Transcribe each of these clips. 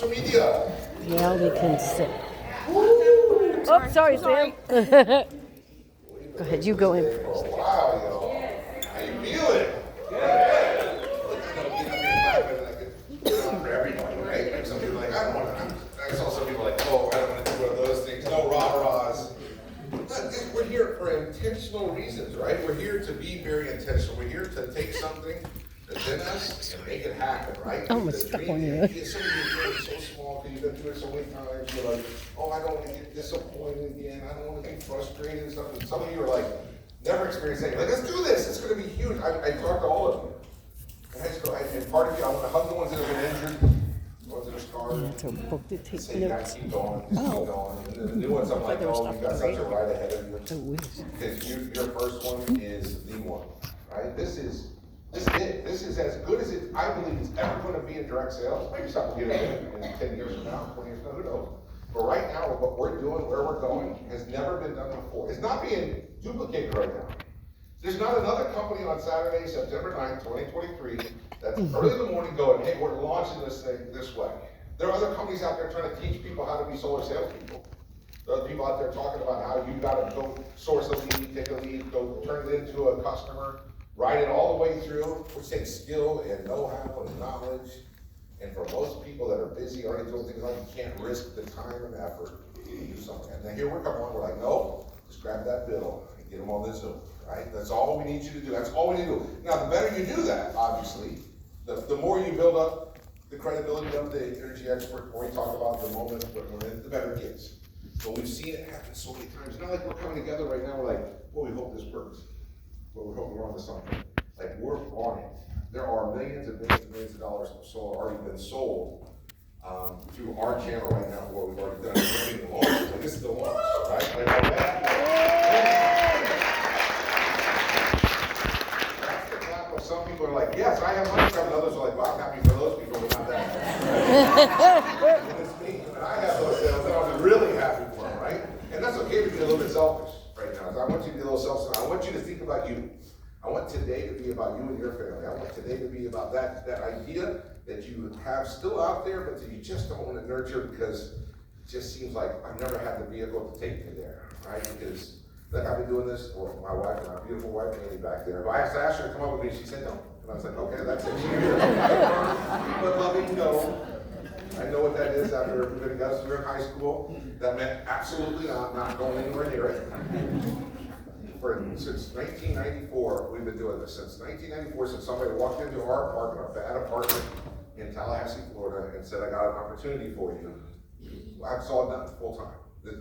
social media. Now they can sit. Oh, sorry, Sam. Go ahead, you go in For first. a while, how you feeling? For everybody, right? Like some people are like, I don't want to. I saw some people like, oh, I don't want to do one of those things. No rah-rahs. We're here for intentional reasons, right? We're here to be very intentional. We're here to take something that's in us and make it happen, right? I almost stuck on you. Some of you are so small because you've been through it so many times. You're like, oh, I don't want to get disappointed again. I don't want to be frustrated and stuff. And some of you are like, never experienced anything. Like, let's do this. It's going to be huge. I talked to all of you. And I just go, and part of you, I want to hug the ones that have been injured, the ones that are scarred. That's a book to take Say, you gotta notes. keep going, just keep going. And then the new ones, I'm like, oh, you got such a ride ahead of you. I wish. Because your first one is the one, right? This is it. This is as good as it, I believe it's ever going to be in direct sales. Maybe something will get it in 10 years from now, 20 years from now, who knows? But right now, what we're doing, where we're going, has never been done before. It's not being duplicated right now. There's not another company on Saturday, September 9th, 2023, that's early in the morning going, hey, we're launching this thing this way. There are other companies out there trying to teach people how to be solar salespeople. There are people out there talking about how you gotta go source a lead, take a lead, go turn it into a customer, ride it all the way through, which takes skill and know-how and knowledge. And for most people that are busy already doing things like you can't risk the time and effort to do something. And then here we're coming on, we're like, no, just grab that bill and get them on this Zoom, right? That's all we need you to do. That's all we need to do. Now, the better you do that, obviously, the more you build up the credibility of the energy expert, the more you talk about the moment when we're in, the better it gets. But we've seen it happen so many times. It's not like we're coming together right now, we're like, well, we hope this works. Well, we hope we're on to something. Like, we're on it. There are millions and millions and millions of dollars of solar already been sold through our channel right now for what we've already done. We're getting launched. Like, this is the launch, right? Like, that's the clap of some people are like, yes, I have money coming. Others are like, wow, I'm happy for those people, but not that. And it's me, and I have those sales, and I'm really happy for them, right? And that's okay to be a little bit selfish right now. I want you to be a little selfish. I want you to think about you. I want today to be about you and your family. I want today to be about that idea that you have still out there, but that you just don't want to nurture because it just seems like I've never had the vehicle to take me there, right? Because like I've been doing this for my wife, my beautiful wife, Annie, back there. But I asked her to come up with me, she said no. And I was like, okay, that's it. But loving, no. I know what that is after everybody got through in high school. That meant absolutely not going anywhere near it. Since 1994, we've been doing this. Since 1994, since somebody walked into our apartment, our bad apartment in Tallahassee, Florida, and said, I got an opportunity for you. I saw it done full time.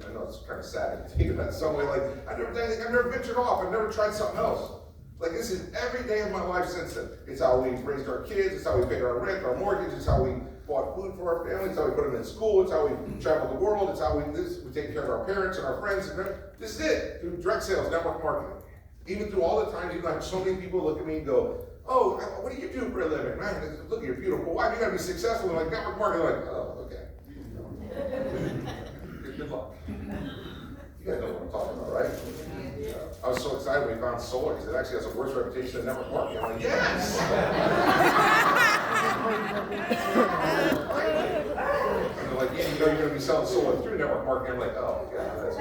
I know it's kind of sad to think about some way, like, I've never done anything, I've never ventured off, I've never tried something else. Like, this is every day of my life since then. It's how we raised our kids, it's how we paid our rent, our mortgage, it's how we bought food for our family, it's how we put them in school, it's how we travel the world, it's how we take care of our parents and our friends. And this is it, through direct sales, network marketing. Even through all the times, you know, I have so many people look at me and go, oh, what do you do for a living? Man, look at your beautiful wife, you gotta be successful. Like, network marketing, like, oh, okay. Good luck. You guys know what I'm talking about, right? I was so excited when we found solar, because it actually has a worse reputation than network marketing. I'm like, yes! And they're like, yeah, you know you're going to be selling solar through network marketing. I'm like, oh, yeah, that's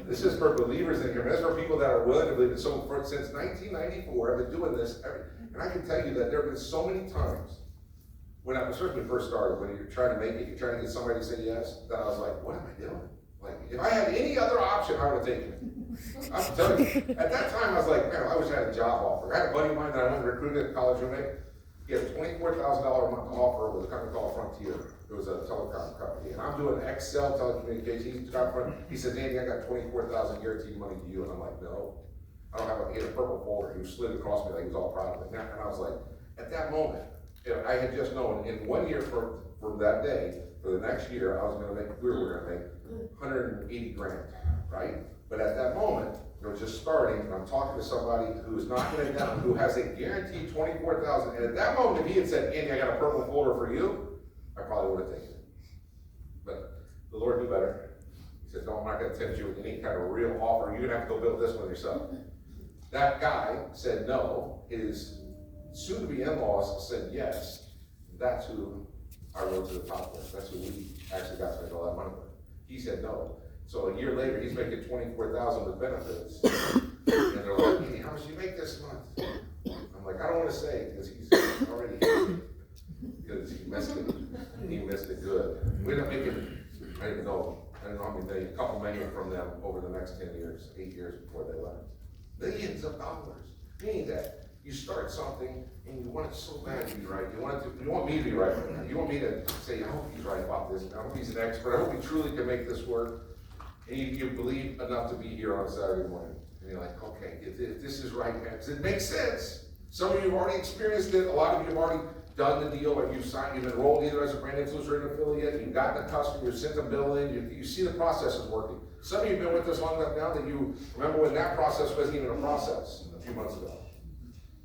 This is for believers in here. This is for people that are willing to believe it. So since 1994, I've been doing this, and I can tell you that there have been so many times when I was when first started, when you're trying to make it, you're trying to get somebody to say yes, that I was like, what am I doing? Like, if I had any other option, I would have taken it. I'm telling you. At that time, I was like, man, I wish I had a job offer. I had a buddy of mine that I went to recruit at a college roommate. He had a $24,000 a month offer with a company called Frontier. It was a telecom company. And I'm doing Excel telecommunications. He said, Danny, I got $24,000 guaranteed money to you. And I'm like, no, I don't have he had a purple folder. He slid it across me like he was all proud of it. And I was like, at that moment, I had just known in 1 year from that day, for the next year, we were gonna make 180 grand, right? But at that moment, it was just starting, and I'm talking to somebody who's knocking it down, who has a guaranteed 24,000, and at that moment, if he had said, Andy, I got a purple folder for you, I probably would have taken it. But the Lord knew better. He said, no, I'm not gonna tempt you with any kind of real offer, you're gonna have to go build this one yourself. That guy said no, his soon-to-be in-laws said yes. That's who I wrote to the top with. That's who we actually got to make all that money with. He said no. So a year later, he's making $24,000 with benefits. And they're like, hey, how much do you make this month? I'm like, I don't want to say, because he's already hit, because he missed it. He missed it good. We ended up making, I don't know how many million, a couple million from them over the next 10 years, 8 years before they left. Millions of dollars. Meaning that you start something and you want it so bad to be right. You want me to be right. You want me to say, I hope he's right about this. I hope he's an expert. I hope he truly can make this work. And you believe enough to be here on Saturday morning. And you're like, okay, if this is right, because it makes sense. Some of you have already experienced it. A lot of you have already done the deal, or you've enrolled either as a brand influencer or an affiliate. You've gotten the customer, you've sent them bill in. You see the process is working. Some of you have been with us long enough now that you remember when that process wasn't even a process a few months ago.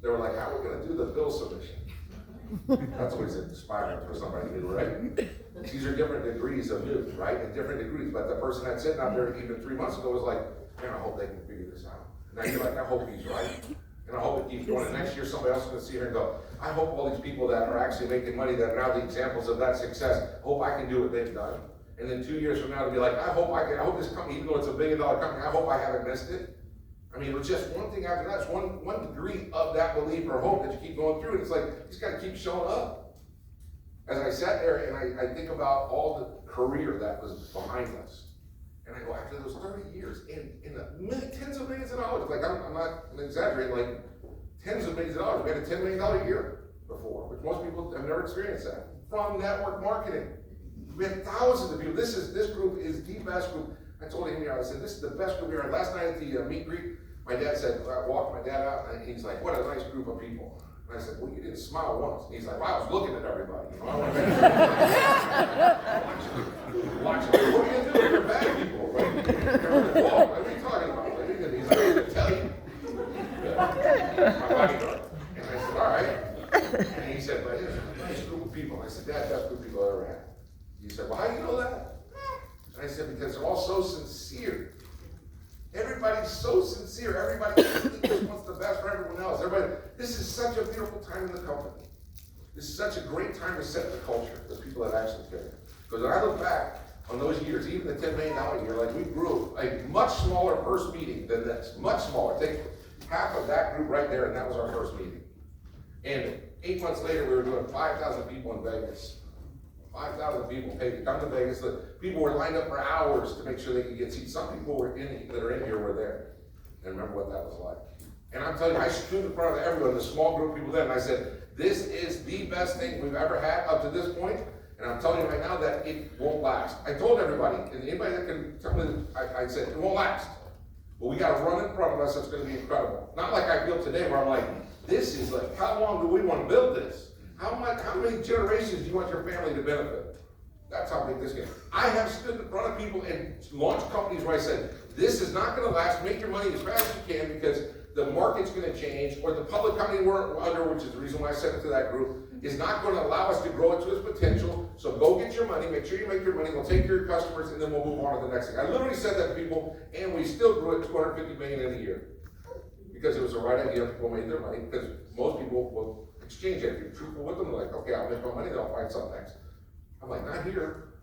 They were like, how are we going to do the bill submission? That's always inspiring for somebody new, right? These are different degrees of new, right? And different degrees. But the person that's sitting out there even 3 months ago was like, man, I hope they can figure this out. Now you're like, I hope he's right. And I hope it keeps going. And next year somebody else is going to see here and go, I hope all these people that are actually making money that are now the examples of that success, hope I can do what they've done. And then 2 years from now to be like, I hope this company, even though it's $1 billion company, I hope I haven't missed it. I mean, it was just one thing after that. It's one degree of that belief or hope that you keep going through. And it's like, you just got to keep showing up. As I sat there and I think about all the career that was behind us. And I go, after those 30 years, in the tens of millions of dollars, like I'm not exaggerating, like tens of millions of dollars. We had a $10 million year before, which most people have never experienced that. From network marketing. We had thousands of people. This group is the best group. I told him here, I said, this is the best group here. Last night at the meet and greet, my dad said, I walked my dad out, and he's like, what a nice group of people. And I said, well, you didn't smile once. And he's like, well, I was looking at everybody. You know, I want to watch it. What are you going to do? They're bad people, right? What are you talking about? He's like, I'm going to tell you. My bodyguard. And I said, all right. And he said, but here's a nice group of people. And I said, Dad, best group of people I ever had. He said, well, how do you know that? And I said, because they're all so sincere. Everybody's so sincere. Everybody just wants the best for everyone else. This is such a beautiful time in the company. This is such a great time to set the culture, the people that actually care. Because when I look back on those years, even the $10 million year, like we grew a much smaller first meeting than this, much smaller. Take half of that group right there, and that was our first meeting. And 8 months later, we were doing 5,000 people in Vegas. 5,000 people paid to come to Vegas. The people were lined up for hours to make sure they could get seats. Some people that are in here were there. And remember what that was like. And I'm telling you, I stood in front of everyone, the small group of people there, and I said, this is the best thing we've ever had up to this point. And I'm telling you right now that it won't last. I told everybody, and anybody that can tell me, I said, it won't last. But we got to run in front of us. It's going to be incredible. Not like I feel today where I'm like, this is like, how long do we want to build this? How many generations do you want your family to benefit? That's how big this is. I have stood in front of people and launched companies where I said, this is not going to last. Make your money as fast as you can because the market's going to change, or the public company we're under, which is the reason why I sent it to that group, is not going to allow us to grow it to its potential. So go get your money, make sure you make your money, we'll take your customers, and then we'll move on to the next thing. I literally said that to people, and we still grew it $250 million in a year. Because it was the right idea, people made their money, because most people will exchange it. If you're truthful with them, they're like, okay, I'll make my money, then I'll find something next. I'm like, not here.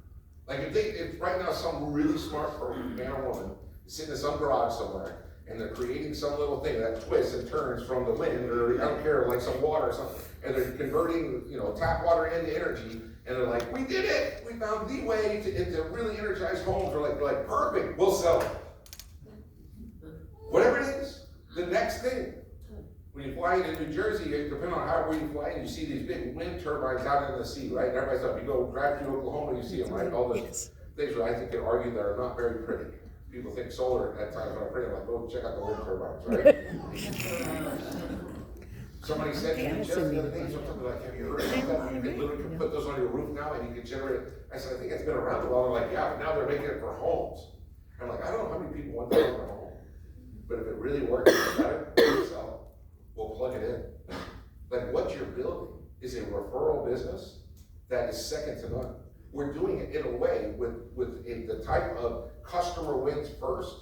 Like if right now some really smart man or woman is sitting in some garage somewhere, and they're creating some little thing that twists and turns from the wind, or I don't care, like some water or something, and they're converting, tap water into energy, and they're like, we did it! We found the way into really energized homes. We're like, perfect, we'll sell it. Whatever it is, the next thing. When you fly into New Jersey, depending on where you fly, you see these big wind turbines out in the sea, right? And everybody's up. You go drive through Oklahoma, you see them, right? All those things where I think can argue that are not very pretty. People think solar at times are pretty. I'm like, go check out the wind turbines, right? Somebody said to me just the other day, something like, have you heard about that? You can literally put those on your roof now and you can generate. I said, I think it's been around a while. They're like, yeah, but now they're making it for homes. I'm like, I don't know how many people want that in their home. But if it really works, it's better, we'll sell it. We'll plug it in. Like what you're building is a referral business that is second to none. We're doing it in a way with the type of customer wins first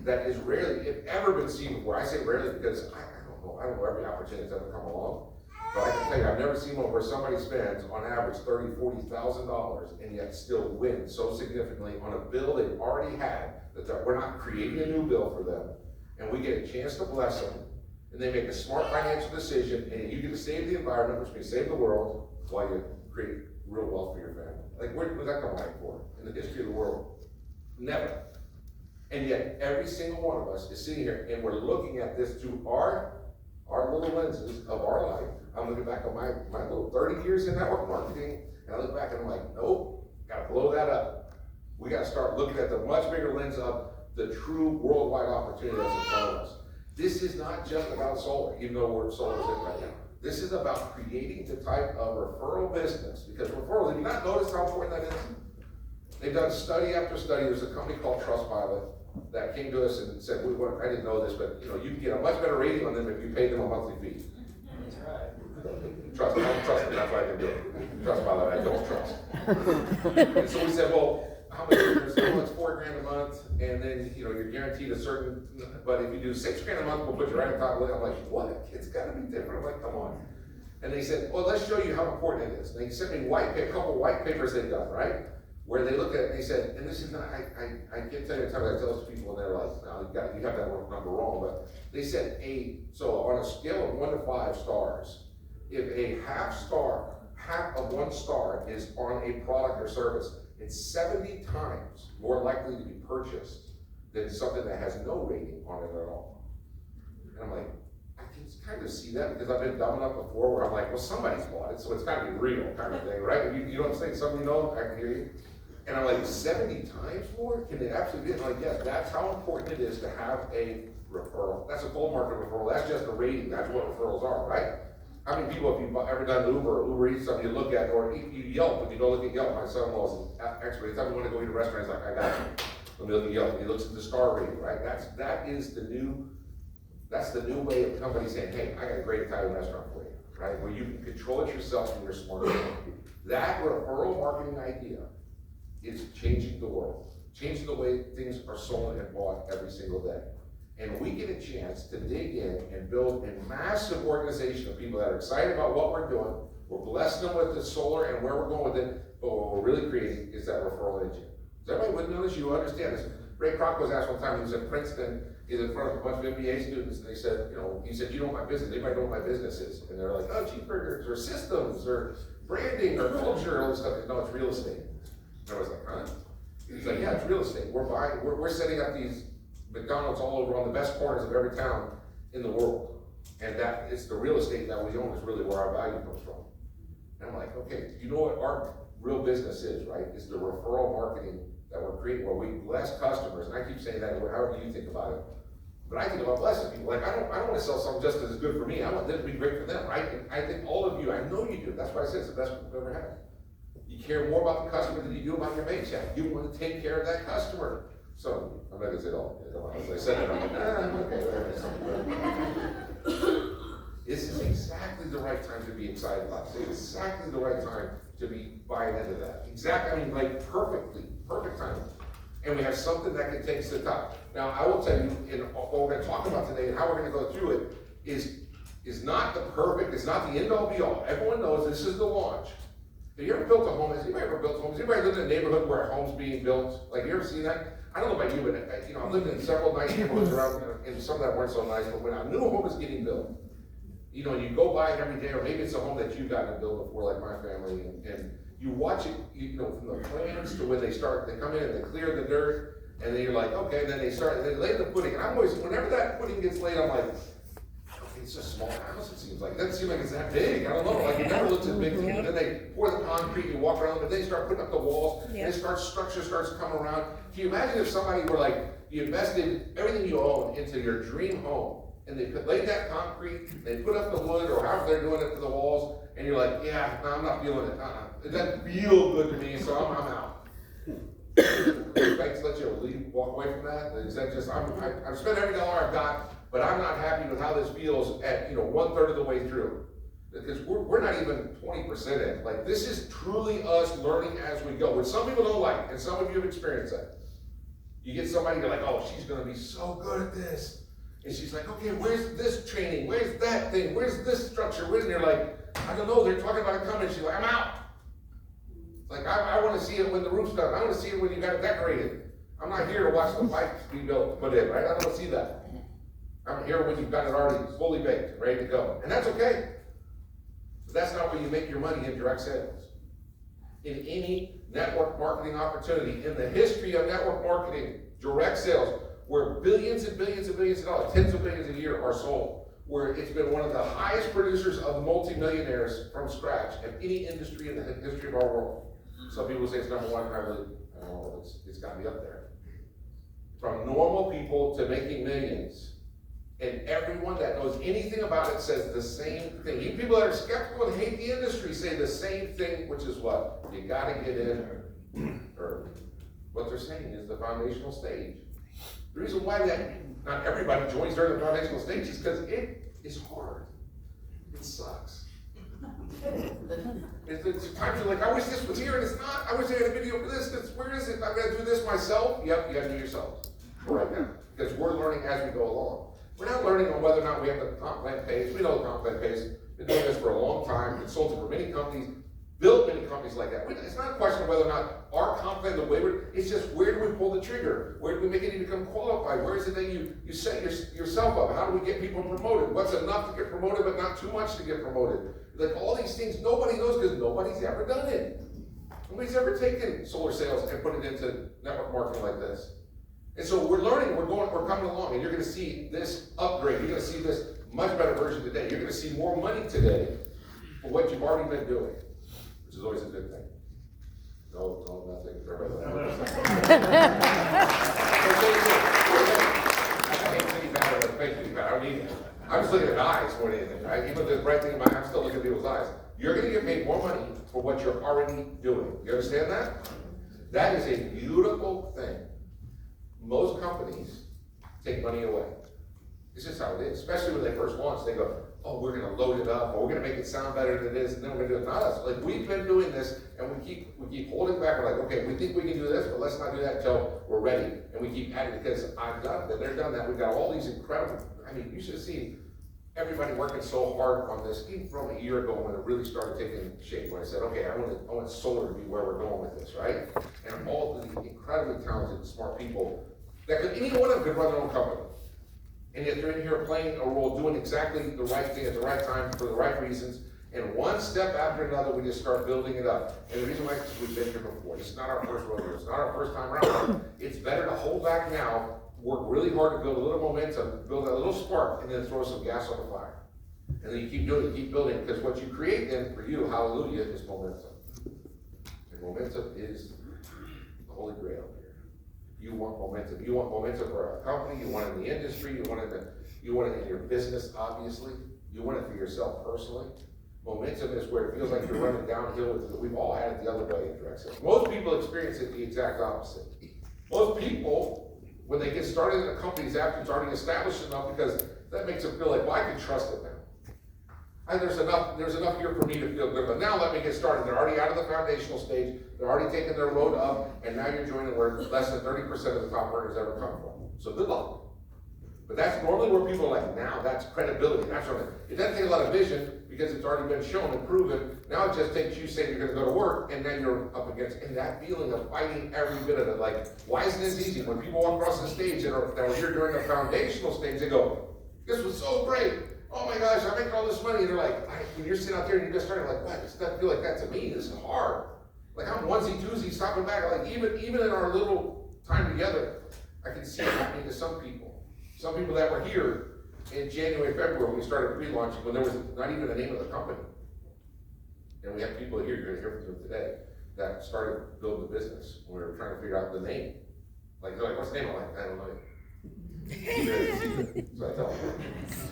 that is rarely, if ever, been seen before. I say rarely because I don't know every opportunity that's ever come along. But I can tell you, I've never seen one where somebody spends on average $30,000, $40,000 and yet still wins so significantly on a bill they've already had, that we're not creating a new bill for them, and we get a chance to bless them, and they make a smart financial decision, and you get to save the environment, which means save the world, while you create real wealth for your family. Like, where was that come like for in the history of the world? Never. And yet, every single one of us is sitting here, and we're looking at this through our little lenses of our life. I'm looking back on my little 30 years in network marketing, and I look back and I'm like, nope, gotta blow that up. We gotta start looking at the much bigger lens of the true worldwide opportunity that's in front of us. This is not just about solar, even though we're solar in right now. This is about creating the type of referral business, because referrals, have you not noticed how important that is? They've done study after study. There's a company called Trustpilot that came to us and said, I didn't know this, but you can get a much better rating on them if you pay them a monthly fee. That's right. I don't trust them, that's why I can do it. Trustpilot, I don't trust. And so we said, well, how much is it? Well, it's $4,000 a month, and then you're guaranteed a certain, but if you do $6,000 a month, we'll put you right on top of it. I'm like, what? It's gotta be different. I'm like, come on. And they said, well, let's show you how important it is. And they sent me a couple white papers they've done, right? Where they look at it and they said, and this is not, I can't tell you the time I tell this to people and they're like, no, you have that number wrong, but they said so on a scale of 1 to 5 stars, if a half of 1 star is on a product or service, it's 70 times more likely to be purchased than something that has no rating on it at all. And I'm like, I can kind of see that because I've been dumb enough before where I'm like, well, somebody's bought it, so it's gotta be real kind of thing, right? You know what I'm saying? Somebody I can hear you. And I'm like, 70 times more? Can it actually be? I'm like, yes, that's how important it is to have a referral. That's a full market referral. That's just a rating. That's what referrals are, right? How many people have you ever done Uber Eats, something you look at, or you Yelp, when you go look at Yelp? My son-in-law's an expert. Every time we want to go eat at a restaurant, he's like, I got you. Let me look at Yelp. He looks at the star rating, right? That's the new way of companies saying, hey, I got a great Italian restaurant for you, right? Where you can control it yourself from your smartphone. That referral marketing idea is changing the world, changing the way things are sold and bought every single day. And we get a chance to dig in and build a massive organization of people that are excited about what we're doing. We're blessing them with the solar and where we're going with it, but what we're really creating is that referral engine. Does everybody with notice? You understand this? Ray Kroc was asked one time, he was at Princeton, he's in front of a bunch of MBA students, and they said, he said, you know what my business, anybody know what my business is? And they're like, oh, cheeseburgers, or systems, or branding, or culture, all this stuff. No, it's real estate. And I was like, huh? He's like, yeah, it's real estate. We're setting up these McDonald's all over on the best corners of every town in the world. And that it's the real estate that we own is really where our value comes from. And I'm like, okay, you know what our real business is, right? It's the referral marketing that we're creating where we bless customers. And I keep saying that however you think about it. But I think about blessing people. Like, I don't want to sell something just as good for me. I want them to be great for them, right? And I think all of you, I know you do. That's why I said it's the best we've ever had. You care more about the customer than you do about your paycheck. You want to take care of that customer. So, I'm not going to say it all. As I said it, I'm like, okay, there it is. This is exactly the right time to be excited about it. It's exactly the right time to be buying into that. Exactly, I mean, like perfect timing. And we have something that can take us to the top. Now, I will tell you, what we're going to talk about today and how we're going to go through it is not the perfect, it's not the end all be all. Everyone knows this is the launch. Have you ever built a home? Has anybody ever built homes? Anybody lived in a neighborhood where a home's being built? Like, you ever seen that? I don't know about you, but I've lived in several nice neighborhoods around, and some that weren't so nice, but when a new home is getting built, you go by it every day, or maybe it's a home that you've gotten to build before, like my family, and you watch it, from the plans to when they come in and they clear the dirt, and then you're like, okay, and then they lay the footing, and I'm always, whenever that footing gets laid, I'm like, it's a small house, it seems like. It doesn't seem like it's that big. I don't know. Like, it never looks as big to me. And then they pour the concrete, you walk around, but they start putting up the walls, and structure starts coming around. Can you imagine if somebody were like, you invested everything you own into your dream home, and they laid that concrete, they put up the wood, or however they're doing it to the walls, and you're like, yeah, no, I'm not feeling it. It doesn't feel good to me, so I'm out. Banks let you walk away from that? Is that just, I've spent every dollar I've got, but I'm not happy with how this feels at 1/3 of the way through. Because we're not even 20% in. Like, this is truly us learning as we go, which some people don't like, and some of you have experienced that. You get somebody, you're like, oh, she's gonna be so good at this. And she's like, okay, where's this training? Where's that thing? Where's this structure? And you're like, I don't know, they're talking about it coming, she's like, I'm out. Like, I wanna see it when the roof's done, I wanna see it when you got it decorated. I'm not here to watch the pipes be built, put in, right? I don't wanna see that. I'm here when you've got it already fully baked, ready to go, and that's okay. But that's not where you make your money in direct sales. In any network marketing opportunity, in the history of network marketing, direct sales, where billions and billions and billions of dollars, tens of billions a year are sold, where it's been one of the highest producers of multimillionaires from scratch in any industry in the history of our world. Some people say it's number one, I don't know, it's gotta be up there. From normal people to making millions. And everyone that knows anything about it says the same thing. Even people that are skeptical and hate the industry say the same thing, which is what? You gotta get in, or what they're saying is the foundational stage. The reason why not everybody joins during the foundational stage is because it is hard. It sucks. It's times you're like, I wish this was here and it's not. I wish I had a video for this. Where is it? I gotta do this myself. Yep, you gotta do it yourself right now. Because we're learning as we go along. We're not learning on whether or not we have the comp plan pays. We know the comp plan pays. Been doing this for a long time, consulted for many companies, built many companies like that. It's not a question of whether or not our comp plan, the way it's just where do we pull the trigger? Where do we make it become qualified? Where is it that you set yourself up? How do we get people promoted? What's enough to get promoted but not too much to get promoted? Like all these things nobody knows because nobody's ever done it. Nobody's ever taken solar sales and put it into network marketing like this. And so we're learning, we're coming along, and you're gonna see this upgrade, you're gonna see this much better version today. You're gonna see more money today for what you've already been doing, which is always a good thing. No, nothing. I'm just looking at eyes more than anything, right? Even the right thing in my eye, I'm still looking at people's eyes. You're gonna get paid more money for what you're already doing. You understand that? That is a beautiful thing. Most companies take money away. It's just how it is, especially when they first launch. They go, oh, we're gonna load it up, or we're gonna make it sound better than it is, and then we're gonna do it. Not us. Like, we've been doing this, and we keep holding back. We're like, okay, we think we can do this, but let's not do that until we're ready. And we keep adding, because I've done that, they've done that. We've got all these incredible, I mean, you should have seen everybody working so hard on this, even from a year ago when it really started taking shape, when I said, okay, I want solar to be where we're going with this, right? And all the incredibly talented, smart people that any one of them could run their own company. And yet they're in here playing a role, doing exactly the right thing at the right time for the right reasons. And one step after another, we just start building it up. And the reason why is we've been here before. It's not our first rodeo. It's not our first time around. It's better to hold back now, work really hard to build a little momentum, build a little spark, and then throw some gas on the fire. And then you keep doing it, keep building, because what you create then for you, hallelujah, is momentum. And momentum is the holy grail. You want momentum. You want momentum for a company. You want it in the industry. You want it in your business, obviously. You want it for yourself personally. Momentum is where it feels like you're running downhill. We've all had it the other way in direct sales. Most people experience it the exact opposite. Most people, when they get started in a company, is after it's already established enough, because that makes them feel like, well, I can trust it now. And there's enough here for me to feel good, but now let me get started. They're already out of the foundational stage. They're already taking their load up, and now you're joining where less than 30% of the top earners ever come from. So good luck. But that's normally where people are like, now that's credibility. That's something. It doesn't take a lot of vision because it's already been shown and proven. Now it just takes you saying you're going to go to work, and then you're up against, and that feeling of fighting every bit of it. Like, why isn't this easy? When people walk across the stage that are here during the foundational stage, they go, this was so great. Oh my gosh, I'm making all this money. And they're like, when you're sitting out there and you just started like, what? It doesn't feel like that to me. This is hard. Like, I'm onesie twosie stopping back. Like, even in our little time together, I can see it happening to some people. Some people that were here in January, February, when we started pre-launching, when there was not even the name of the company. And we have people here, you're gonna hear from them today, that started building the business. We were trying to figure out the name. Like, they're like, what's the name? I'm like, I don't know. So I tell them.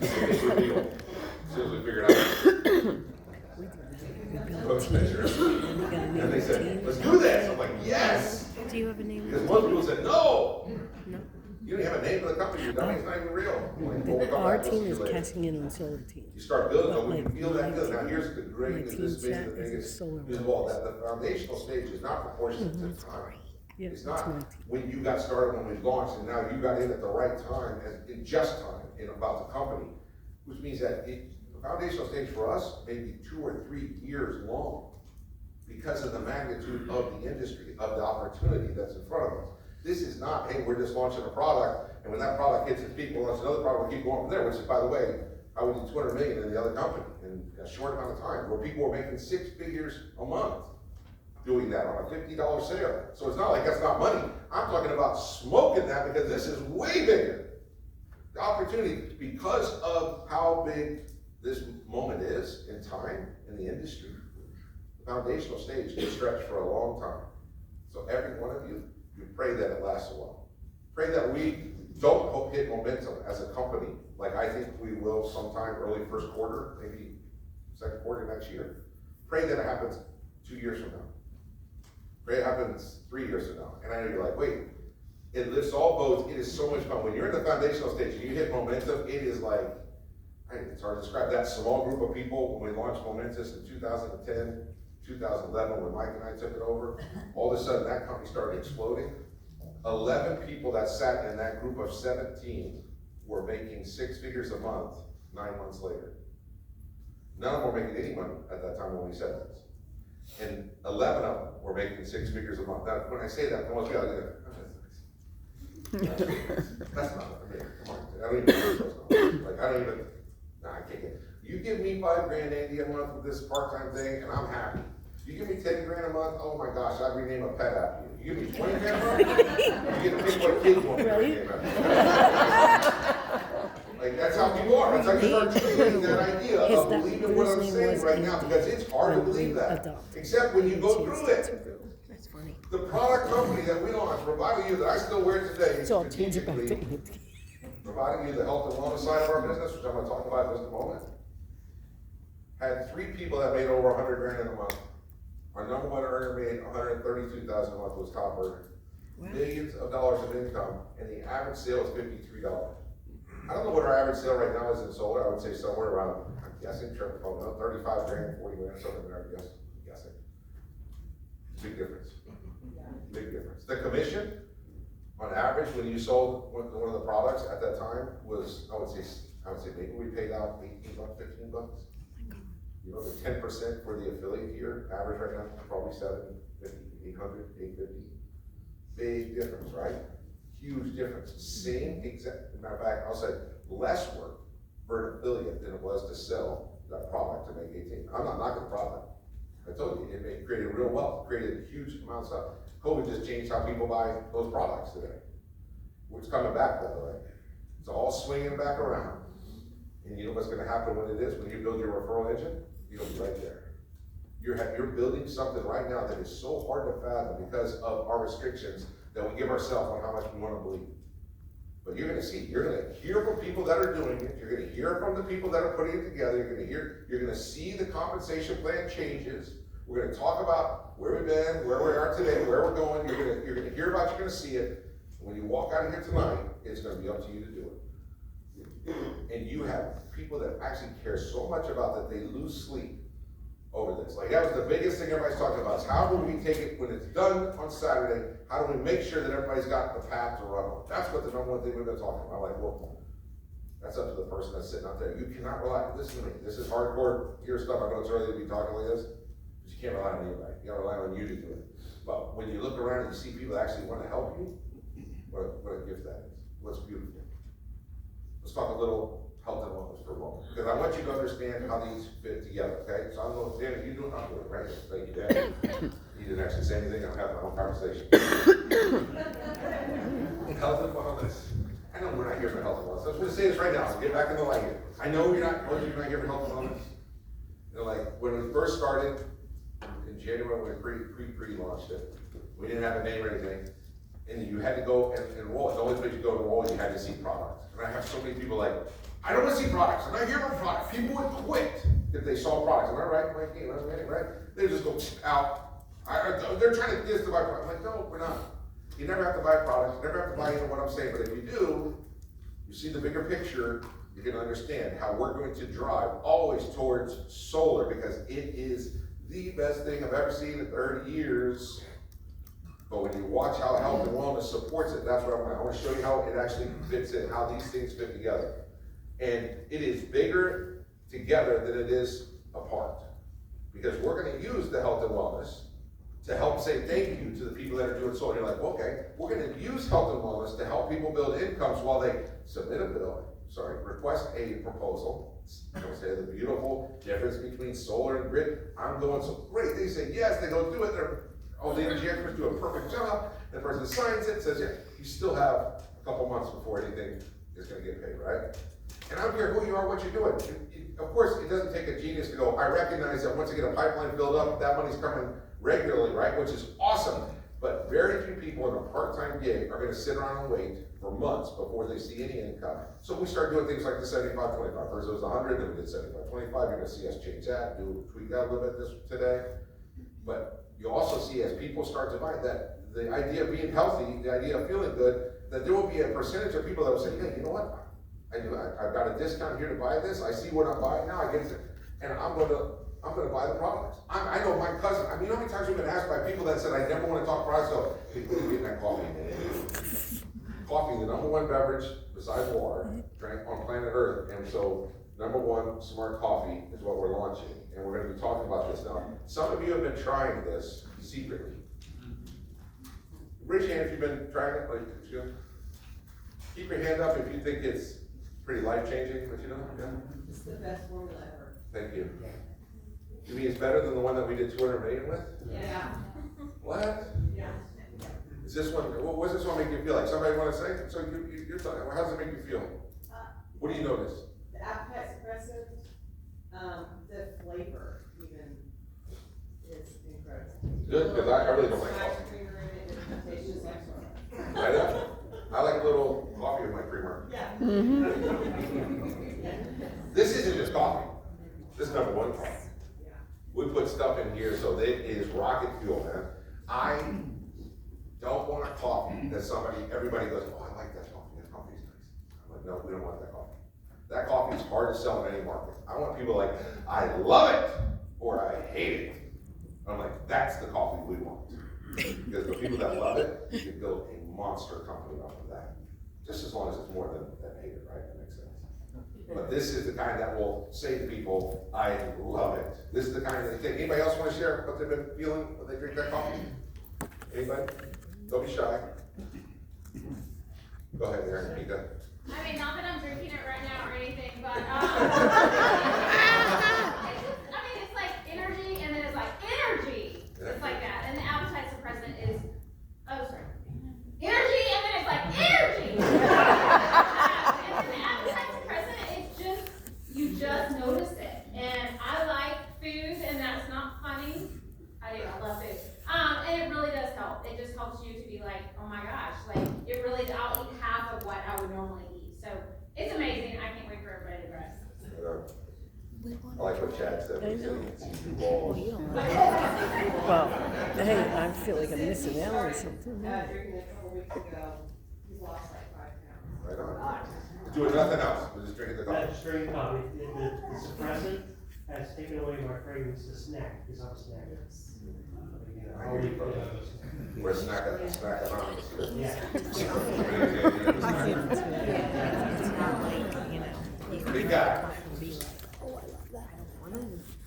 It's revealed. As soon as we figured out. Coach measures. And they said, let's do this. I'm like, yes. Do you have a name? Because most people said, no. No. You don't have a name for the company. Your dummy, it's not even real. Like, well, Our team is cashing in on solar team. You start building, But when you like feel that my good. Now team- here's the my greatness, team this being chat the is a biggest solar is of all, that the foundational stage is not proportionate to time. Yeah, It's that's not my team. when you got started, when we launched, and now you got in at the right time, and in just time, in about the company, which means that foundational stage for us may be 2 or 3 years long because of the magnitude of the industry, of the opportunity that's in front of us. This is not, hey, we're just launching a product, and when that product hits its peak, we'll launch another product, we'll keep going from there, which is, by the way, I would do 200 million in the other company in a short amount of time, where people were making 6 figures a month doing that on a $50 sale. So it's not like that's not money. I'm talking about smoking that because this is way bigger. The opportunity, because of how big this moment is in time in the industry, the foundational stage can stretch for a long time. So every one of you, you pray that it lasts a while. Pray that we don't hit momentum as a company, like I think we will sometime early first quarter, maybe second quarter next year. Pray that it happens 2 years from now. Pray it happens 3 years from now. And I know you're like, wait, it lifts all boats. It is so much fun. When you're in the foundational stage and you hit momentum, it is like, it's hard to describe. That small group of people, when we launched Momentous in 2010, 2011, when Mike and I took it over, all of a sudden that company started exploding. 11 people that sat in that group of 17 were making 6 figures a month 9 months later. None of them were making any money at that time when we said this. And 11 of them were making 6 figures a month. Now, when I say that, I want you to that's not for me. Come on. I don't even know those numbers. Like, I don't even, I can't get it. You give me $5,000, Andy, a month with this part-time thing, and I'm happy. You give me $10,000 a month, oh my gosh, I'd rename a pet after you. You give me $20,000 a month, you get to pick what kids want me to rename after. Like, that's how people are. That's how you start treating that idea of believing what I'm saying right now, because it's hard to believe that. Except when you go through it. The product company that we launched, providing you that I still wear today, strategically, providing you the health and wellness side of our business, which I'm going to talk about in just a moment, had 3 people that made over $100,000 in a month. Our number one earner made $132,000 a month, was top earner. Wow. Millions of dollars of income, and the average sale is $53. I don't know what our average sale right now is in solar. I would say somewhere around, I'm guessing, triple, no, $35,000, $40,000, something there, I'm guessing. Big difference. Big difference. The commission, on average, when you sold one of the products at that time was, I would say maybe we paid out $18, $15. You know, the 10% for the affiliate here, average right now, probably $750, $800, $850. Big difference, right? Huge difference. Same exact, matter of fact, I'll say less work for an affiliate than it was to sell that product to make 18. I'm not knocking the product. I told you, it created real wealth, created huge amounts of stuff. COVID just changed how people buy those products today. It's coming back, by the way. It's all swinging back around. And you know what's gonna happen when it is? When you build your referral engine, you'll be right there. You're building something right now that is so hard to fathom because of our restrictions that we give ourselves on how much we wanna believe. But you're gonna hear from people that are doing it, you're gonna hear from the people that are putting it together, you're gonna see the compensation plan changes, we're gonna talk about where we've been, where we are today, where we're going, you're gonna hear about it, you're gonna see it. When you walk out of here tonight, it's gonna be up to you to do it. And you have people that actually care so much about that they lose sleep over this. Like, that was the biggest thing everybody's talking about, is how do we take it when it's done on Saturday, how do we make sure that everybody's got the path to run on? That's what the number one thing we've been talking about. Like, well, that's up to the person that's sitting out there. You cannot rely, listen to me, this is hardcore, here's stuff, I know it's early to be talking like this, but you can't rely on anybody. You gotta rely on you to do it. But when you look around and you see people that actually wanna help you, what a gift that is. What's beautiful. Let's talk a little health and wellness for a moment, because I want you to understand how these fit together, okay? So I'm going, Danny, you doing, I'm doing, right? Thank you, Danny. You didn't actually say anything, I'm having my own conversation. Health and wellness. I know we're not here for health and wellness. I'm going to say this right now, so get back in the light here. I know most of you are not here for health and wellness. You know, like, when we first started in January, when we pre-launched it, we didn't have a name or anything. And you had to go and enroll. The only place you go to enroll, you had to see products. And I have so many people like, I don't want to see products. I'm not here for products. People would quit if they saw products. Am I right, Mikey? Am I right? They just go out. They're trying to get us to buy products. I'm like, no, we're not. You never have to buy products. You never have to buy into what I'm saying. But if you do, you see the bigger picture, you're going to understand how we're going to drive always towards solar, because it is the best thing I've ever seen in 30 years. But when you watch how health and wellness supports it, that's what I want to show you how it actually fits in, how these things fit together. And it is bigger together than it is apart. Because we're gonna use the health and wellness to help say thank you to the people that are doing so. And you're like, okay, we're gonna use health and wellness to help people build incomes while they submit a bill, request a proposal. I'll say the beautiful difference between solar and grid. I'm going so great. They say yes, they go do it. All the energy experts do a perfect job. The person signs it, says, yeah, you still have a couple months before anything is gonna get paid, right? And I don't care who you are, what you're doing. Of course, it doesn't take a genius to go, I recognize that once I get a pipeline filled up, that money's coming regularly, right? Which is awesome. But very few people in a part-time gig are gonna sit around and wait for months before they see any income. So we start doing things like the 75-25. First it was 100, then we did 75-25. You're gonna see us change that, tweak that a little bit today. But you also see as people start to buy that, the idea of being healthy, the idea of feeling good, that there will be a percentage of people that will say, hey, you know what? I've got a discount here to buy this. I see what I'm buying now. I get it, and I'm gonna buy the products. I know my cousin. I mean, how many times we've been asked by people that said I never want to talk products? So, hey, where are you getting that coffee? Coffee, the number one beverage besides water, drank on planet Earth, and so number one, smart coffee is what we're launching, and we're going to be talking about this now. Some of you have been trying this secretly. Raise your hand if you've been trying it. Keep your hand up if you think it's pretty life-changing, but you know, yeah. It's the best formula ever. Thank you. You mean it's better than the one that we did 200 million with? Yeah. What? Yeah. Is this one, what does this one make you feel like? Somebody want to say? So you're talking, how does it make you feel? What do you notice? The appetite suppressant, the flavor even is incredible. Good, because I really don't like Spice coffee. creamer in it, it tastes just excellent. Right up? I like a little coffee with my creamer. Yeah. This isn't just coffee. This is number one coffee. Yeah. We put stuff in here so that it is rocket fuel, man. I don't want a coffee that everybody goes, oh, I like that coffee. That coffee's nice. I'm like, no, we don't want that coffee. That coffee is hard to sell in any market. I want people like, I love it or I hate it. I'm like, that's the coffee we want. Because the people that love it, you can build a monster company off of that. Just as long as it's more than hate it, right? That makes sense. But this is the kind that will say to people, I love it. This is the kind that they think. Anybody else want to share what they've been feeling when they drink that coffee? Anybody? Don't be shy. Go ahead, Aaron, Mika. I mean, not that I'm drinking it right now or anything, but it's like energy, and then it's like energy. It's like that, and the appetite suppressant is, energy, and then it's like energy. And then the appetite suppressant is just, you just notice it. And I like food, and that's not funny. I do, I love food. And it really does help. It just helps you to be like, oh my gosh, like it really, I'll eat half of what I would normally eat. So it's amazing. I can't wait for everybody to rest. I like what Chad said. He said it's two balls. Well, hey, I feel like I'm missing out on something. Drinking it a couple weeks ago, he's lost like 5 pounds. Right on. Doing nothing else. We're just drinking the coffee. Just drinking coffee. The suppressant has taken away my cravings to snack, because I'm a snacker. I hear you, brother. We're a snack anonymous here. Yeah. Big guy.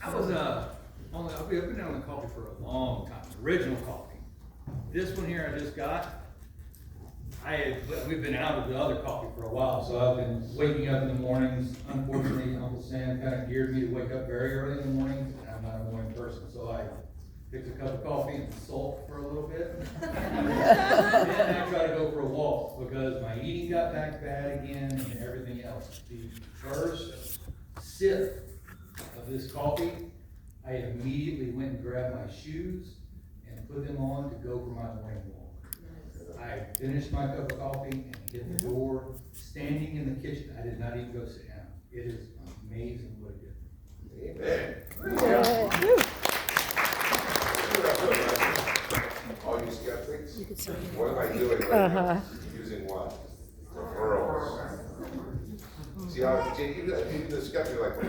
I was I've been on the coffee for a long time. Original coffee. This one here I just got. We've been out of the other coffee for a while, so I've been waking up in the mornings. Unfortunately, Uncle Sam kind of geared me to wake up very early in the mornings, and I'm not a morning person, so I picked a cup of coffee and sulked for a little bit. Then I try to go for a walk because my eating got back bad again and everything else. The first sip of this coffee, I immediately went and grabbed my shoes and put them on to go for my morning walk. I finished my cup of coffee and hit the door, standing in the kitchen. I did not even go sit down. It is amazing what it did. Amen. All you skeptics, what am I doing right now? Using what? Referrals. See how, even the skeptics are like, I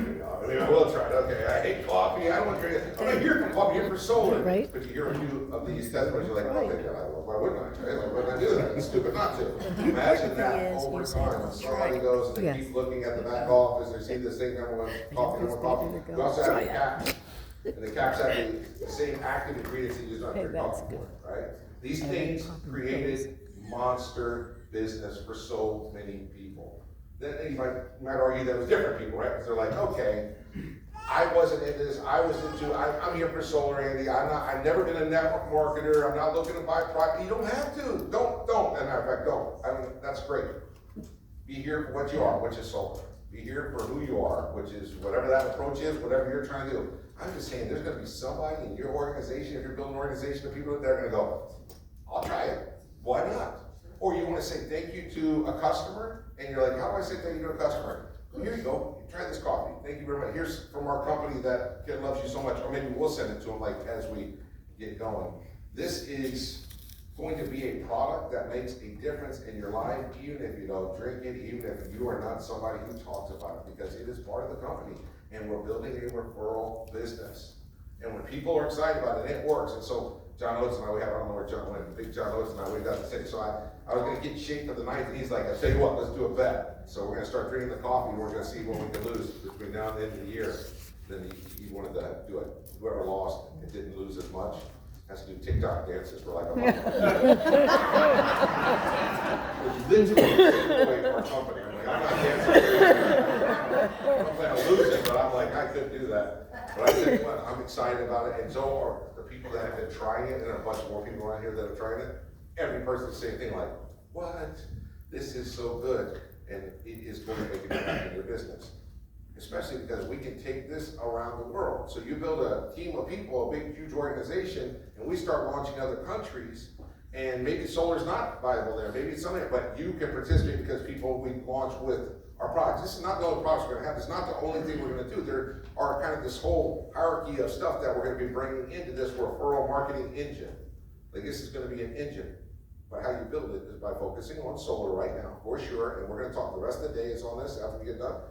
mean, I will try it. Okay, I hate coffee. coffee, I don't want to drink it. I'm not here for coffee, I'm here for solar. Right. But you hear a few of these testimonies, you're like, well, why wouldn't I? Right? Like, why would I do that? It's stupid not to. Imagine that over time, when somebody goes and they Yes. keep looking at the back office, they see this thing, number one coffee. We also have the caps. And the caps have the same active ingredients that you use on your that's coffee, right? These things created monster business for so many people. Then you might argue that it was different people, right? Because they're like, okay, I wasn't into this, I'm here for solar, Andy, I've never been a network marketer, I'm not looking to buy product. You don't have to, don't, as a matter of fact, don't. That's great. Be here for what you are, which is solar. Be here for who you are, which is whatever that approach is, whatever you're trying to do. I'm just saying, there's gonna be somebody in your organization, if you're building an organization of people that they're gonna go, I'll try it, why not? Or you wanna say thank you to a customer, and you're like, how do I say thank you to a customer? Well, here you go, try this coffee, thank you very much. Here's from our company that loves you so much, or maybe we'll send it to them like as we get going. This is going to be a product that makes a difference in your life, even if you don't drink it, even if you are not somebody who talks about it, because it is part of the company, and we're building a referral business. And when people are excited about it, it works. And so John Oates and I, I don't know where John went, big John Oates and I, we got the same. So I was gonna get shape for the ninth, and he's like, I tell you what, let's do a bet. So we're gonna start drinking the coffee, and we're gonna see what we can lose between now and the end of the year. Then he wanted to do it. Whoever lost and didn't lose as much has to do TikTok dances for like a month. Which literally takes away from our company. I'm like, I'm not dancing. I'm planning on losing, but I'm like, I couldn't do that. But I tell you what, I'm excited about it, and so are the people that have been trying it, and a bunch more people around here that are trying it. Every person the same thing, like, what? This is so good, and it is going to make an impact in your business. Especially because we can take this around the world. So you build a team of people, a big, huge organization, and we start launching other countries, and maybe solar's not viable there, maybe it's something, but you can participate because people we launch with our products. This is not the only products we're gonna have, it's not the only thing we're gonna do. There are kind of this whole hierarchy of stuff that we're gonna be bringing into this referral marketing engine. Like this is gonna be an engine. But how you build it is by focusing on solar right now, for sure, and we're gonna talk the rest of the day is on this after we get done.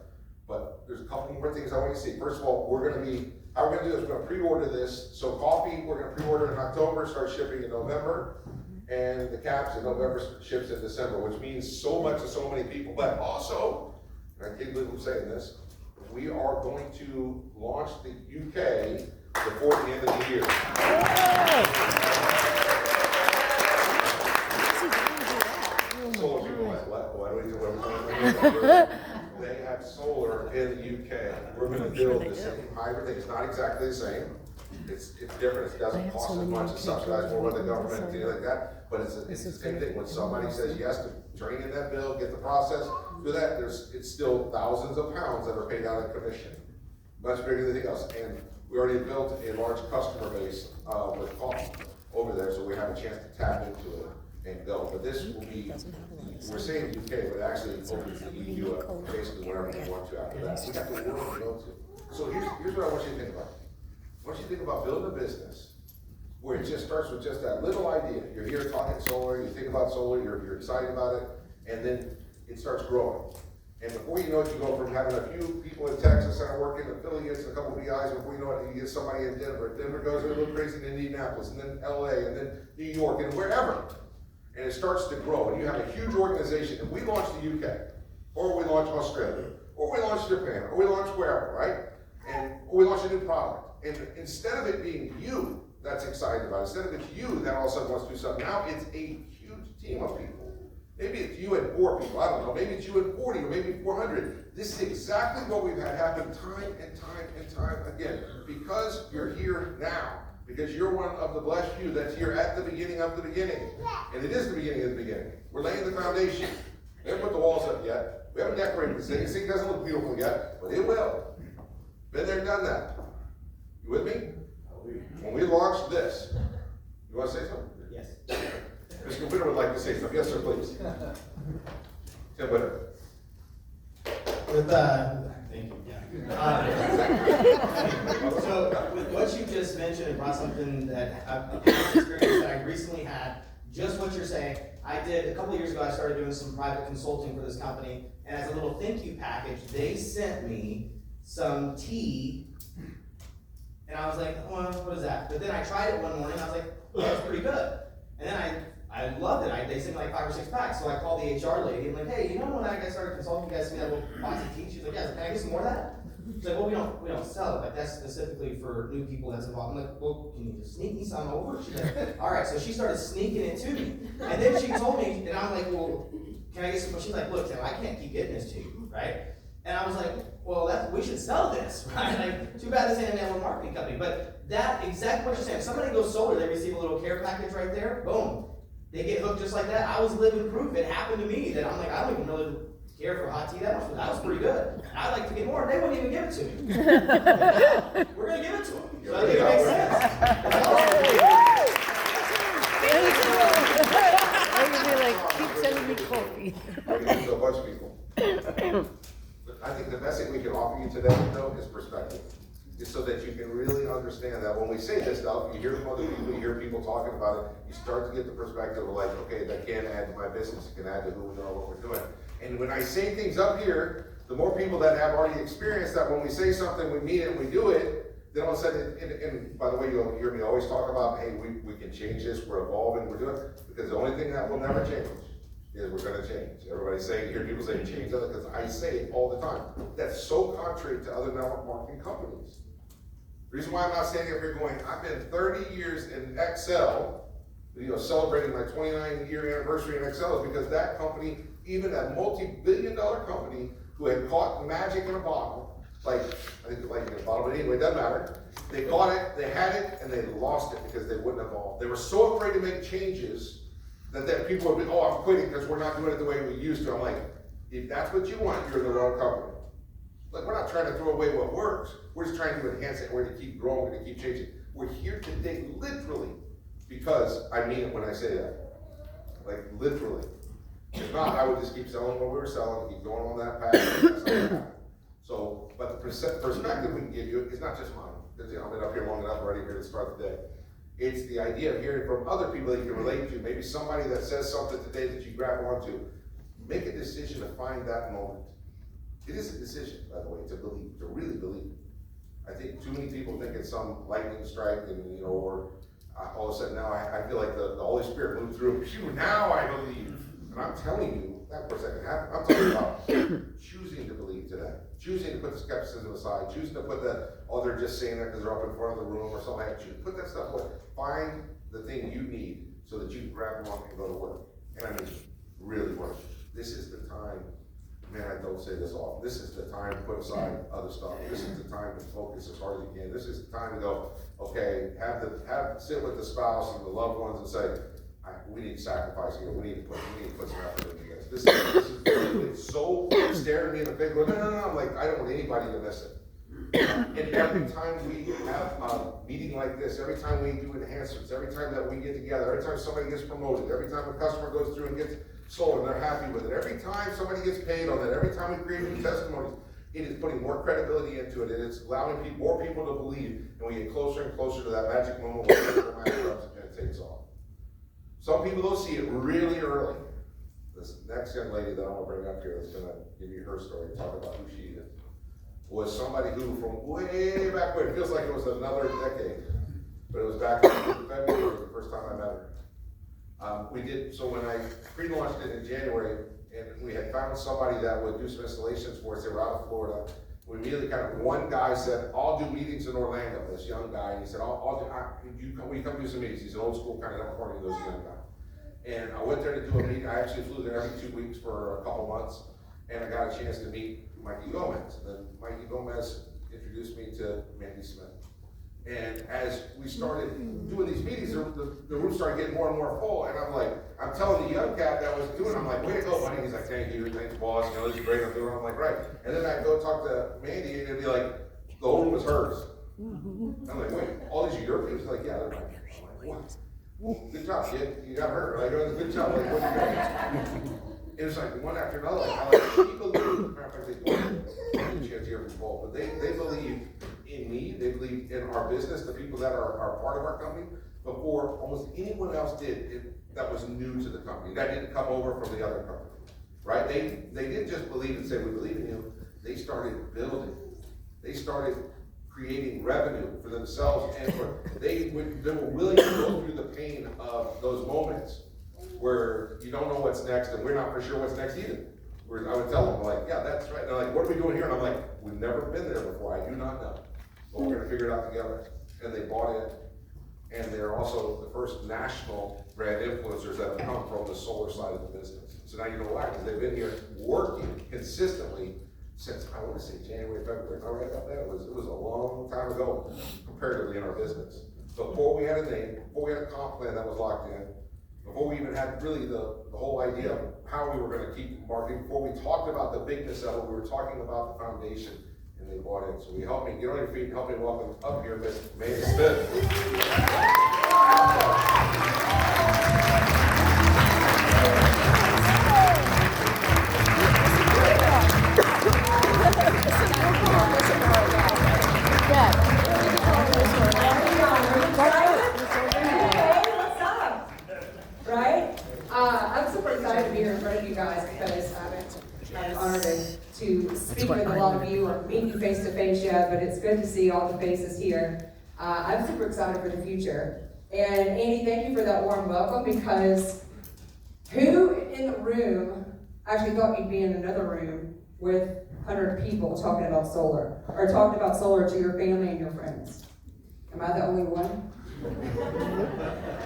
But there's a couple more things I want to see. First of all, how we're gonna do this, we're gonna pre-order this. So coffee, we're gonna pre-order in October, start shipping in November. And the caps in November, ships in December, which means so much to so many people. But also, and I can't believe I'm saying this, we are going to launch the UK before the end of the year. Solar people are like, what do we do? They have solar in the UK. We're gonna build the same hybrid thing. It's not exactly the same. It's different. It doesn't cost as much. It's subsidized more by the government and things like that. But it's the same thing. When somebody says yes to turning in that bill, get the process, do that, it's still thousands of pounds that are paid out in commission. Much bigger than anything else. And we already built a large customer base with coffee over there, so we have a chance to tap into it and go. But this will be, we're saying UK, but actually it opens the EU up, basically wherever we want to after that. We have the world to go to. So here's what I want you to think about. I want you to think about building a business where it just starts with just that little idea. You're here talking solar, you think about solar, you're excited about it, and then it starts growing. And before you know it, you go from having a few people in Texas that are working, affiliates, and a couple of BIs, before you know it, you get somebody in Denver. Denver goes a little crazy in Indianapolis, and then LA, and then New York, and wherever. And it starts to grow, and you have a huge organization, and we launch the UK, or we launch Australia, or we launch Japan, or we launch wherever, right? And or we launch a new product. And instead of it being you that's excited about it, instead of it's you that all of a sudden wants to do something, now it's a huge team of people. Maybe it's you and 4 people, I don't know, maybe it's you and 40, or maybe 400. This is exactly what we've had happen time and time and time again. Because you're here now, because you're one of the blessed few that's here at the beginning of the beginning. And it is the beginning of the beginning. We're laying the foundation. We haven't put the walls up yet. We haven't decorated this thing. This thing doesn't look beautiful yet, but it will. Been there, done that. You with me? When we launch this, you want to say something? Yes. Mr. Winter would like to say something. Yes, sir, please. Tim Winter. With thank you. So with what you just mentioned, it brought something that a past experience that I recently had. Just what you're saying. I did a couple of years ago. I started doing some private consulting for this company, and as a little thank you package, they sent me some tea And I was like, well, what is that? But then I tried it one morning, I was like, oh, that's pretty good. And then I loved it. They sent me like 5 or 6 packs. So I called the HR lady. I'm like, hey, you know when I started consulting, you guys sent me that little box of tea? She's like, yeah, can I get some more of that? She's like, well, we don't sell it. Like, that's specifically for new people that's involved. I'm like, well, can you just sneak me some over? She's like, all right. So she started sneaking it to me. And then she told me, and I'm like, well, can I get some? She's like, look, Tim, I can't keep getting this to you, right? And I was like, well, we should sell this, right? Like, too bad this ain't a marketing company. But that exactly what you're saying. If somebody goes solar, they receive a little care package right there. Boom. They get hooked just like that. I was living proof. It happened to me that I'm like, I don't even really care for hot tea that much, but that was pretty good. And I'd like to get more, and they wouldn't even give it to me. We're going to give it to them. So I think it makes sense. I'm gonna be like, keep sending me coffee. We're gonna do a bunch of people. I think the best thing we can offer you today, though, is perspective. Is so that you can really understand that when we say this stuff, you hear from other people, you hear people talking about it, you start to get the perspective of like, okay, that can add to my business, it can add to who we are, what we're doing. And when I say things up here, the more people that have already experienced that when we say something, we mean it, and we do it, then all of a sudden, and by the way, you'll hear me always talk about, hey, we can change this, we're evolving, we're doing it, because the only thing that will never change is we're gonna change. Everybody's saying, you hear people say change other, because I say it all the time. That's so contrary to other network marketing companies. The reason why I'm not standing up here going, I've been 30 years in Excel, celebrating my 29-year anniversary in Excel, is because that company, even a multi-billion-dollar company who had caught magic in a bottle, I think in a bottle, but anyway, it doesn't matter. They caught it, they had it, and they lost it because they wouldn't evolve. They were so afraid to make changes that people would be, oh, I'm quitting because we're not doing it the way we used to. I'm like, if that's what you want, you're in the wrong company. Like, we're not trying to throw away what works. We're just trying to enhance it. We're going to keep growing. We're going to keep changing. We're here today, literally, because I mean it when I say that. Like, literally. If not, I would just keep selling what we were selling, keep going on that path. That's not gonna happen. So, but the perspective we can give you is not just mine. Because, I've been up here long enough already here to start the day. It's the idea of hearing from other people that you can relate to. Maybe somebody that says something today that you grab onto. Make a decision to find that moment. It is a decision, by the way, to believe, to really believe. I think too many people think it's some lightning strike and, or all of a sudden now I feel like the Holy Spirit moved through. Phew, now I believe. And I'm telling you, that of course that can happen. I'm talking about choosing to believe today. Choosing to put the skepticism aside. Choosing to put they're just saying that because they're up in front of the room or something like that. Choose, put that stuff away. Find the thing you need so that you can grab them on and go to work. And I mean, really work. This is the time. Man, I don't say this often. This is the time to put aside other stuff. This is the time to focus as hard as you can. This is the time to go, okay, sit with the spouse and the loved ones and say, we need to sacrifice here. We need to put some effort into this. This is it's so staring me in the face. No. I'm like, I don't want anybody to miss it. And every time we have a meeting like this, every time we do enhancements, every time that we get together, every time somebody gets promoted, every time a customer goes through and gets sold and they're happy with it, every time somebody gets paid on it, every time we create new testimonies, it is putting more credibility into it, and it's allowing more people to believe, and we get closer and closer to that magic moment where the magic drops and it takes off. Some people don't see it really early. This next young lady that I'm gonna bring up here that's gonna give you her story, talk about who she is, was somebody who from way back when, it feels like it was another decade, but it was back in February, the first time I met her. So when I pre-launched it in January, and we had found somebody that would do some installations for us, they were out of Florida. We immediately one guy said, I'll do meetings in Orlando, this young guy, and he said, will you come do some meetings? He's an old school kind of network marketing, those young guy. And I went there to do a meeting. I actually flew there every 2 weeks for a couple months, and I got a chance to meet Mikey Gomez. And then Mikey Gomez introduced me to Mandy Smith. And as we started doing these meetings, the room started getting more and more full. And I'm telling the young cat that was doing it, I'm like, way to go, buddy. He's like, thank you, thanks, boss. This is great. I'm doing it. I'm like, right. And then I go talk to Mandy, and it'd be like, the whole room was hers. I'm like, wait, all these are your people? He's like, yeah, they're mine. I'm like, what? Good job, kid. You got her. Like, good job. Like, what are you doing? It was like one after another. People believe, but they believe in me, they believe in our business, the people that are part of our company, before almost anyone else did that was new to the company, that didn't come over from the other company, right? They didn't just believe and say, we believe in you. They started building. They started creating revenue for themselves and they were willing to go through the pain of those moments where you don't know what's next and we're not for sure what's next either. I would tell them, like, yeah, that's right. And they're like, what are we doing here? And I'm like, we've never been there before. I do not know. But we're gonna figure it out together. And they bought in. And they're also the first national brand influencers that have come from the solar side of the business. So now you know why, because they've been here working consistently since, I wanna say January, February. If I right about that, it was a long time ago, comparatively in our business. Before we had a name, before we had a comp plan that was locked in, before we even had really the whole idea of how we were gonna keep marketing, before we talked about the bigness of it, we were talking about the foundation, and they bought in. So we help me, get on your feet, and help me welcome up here, Miss Amanda Smith. Hey, what's up? Right? I'm super excited to be here in front of you guys because I'm honored to speak with a lot of you or meet you face to face yet, but it's good to see all the faces here. I'm super excited for the future. And Andy, thank you for that warm welcome because who in the room actually thought you'd be in another room with 100 people talking about solar or talking about solar to your family and your friends? Am I the only one?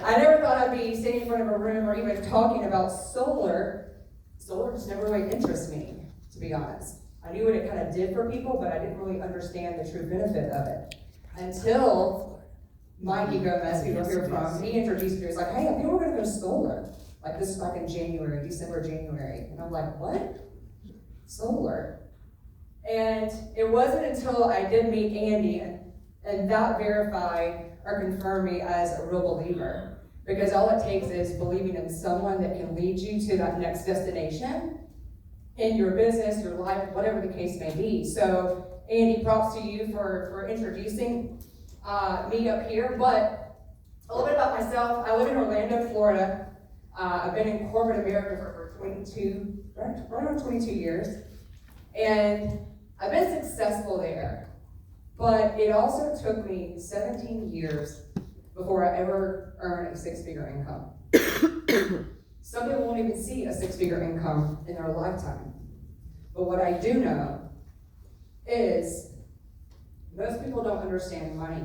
I never thought I'd be standing in front of a room or even talking about solar. Solar just never really interested me, to be honest. I knew what it kind of did for people, but I didn't really understand the true benefit of it. Until Mikey Gomez, who we're here from, he introduced me. He was like, hey, I think we're going to go solar. Like this was back in December, January. And I'm like, what? Solar. And it wasn't until I did meet Andy and that verified or confirmed me as a real believer. Because all it takes is believing in someone that can lead you to that next destination in your business, your life, whatever the case may be. So Andy, props to you for introducing me up here. But a little bit about myself. I live in Orlando, Florida. I've been in corporate America for 22 years. And I've been successful there. But it also took me 17 years before I ever earned a six-figure income. Some people won't even see a six-figure income in their lifetime. But what I do know is most people don't understand money.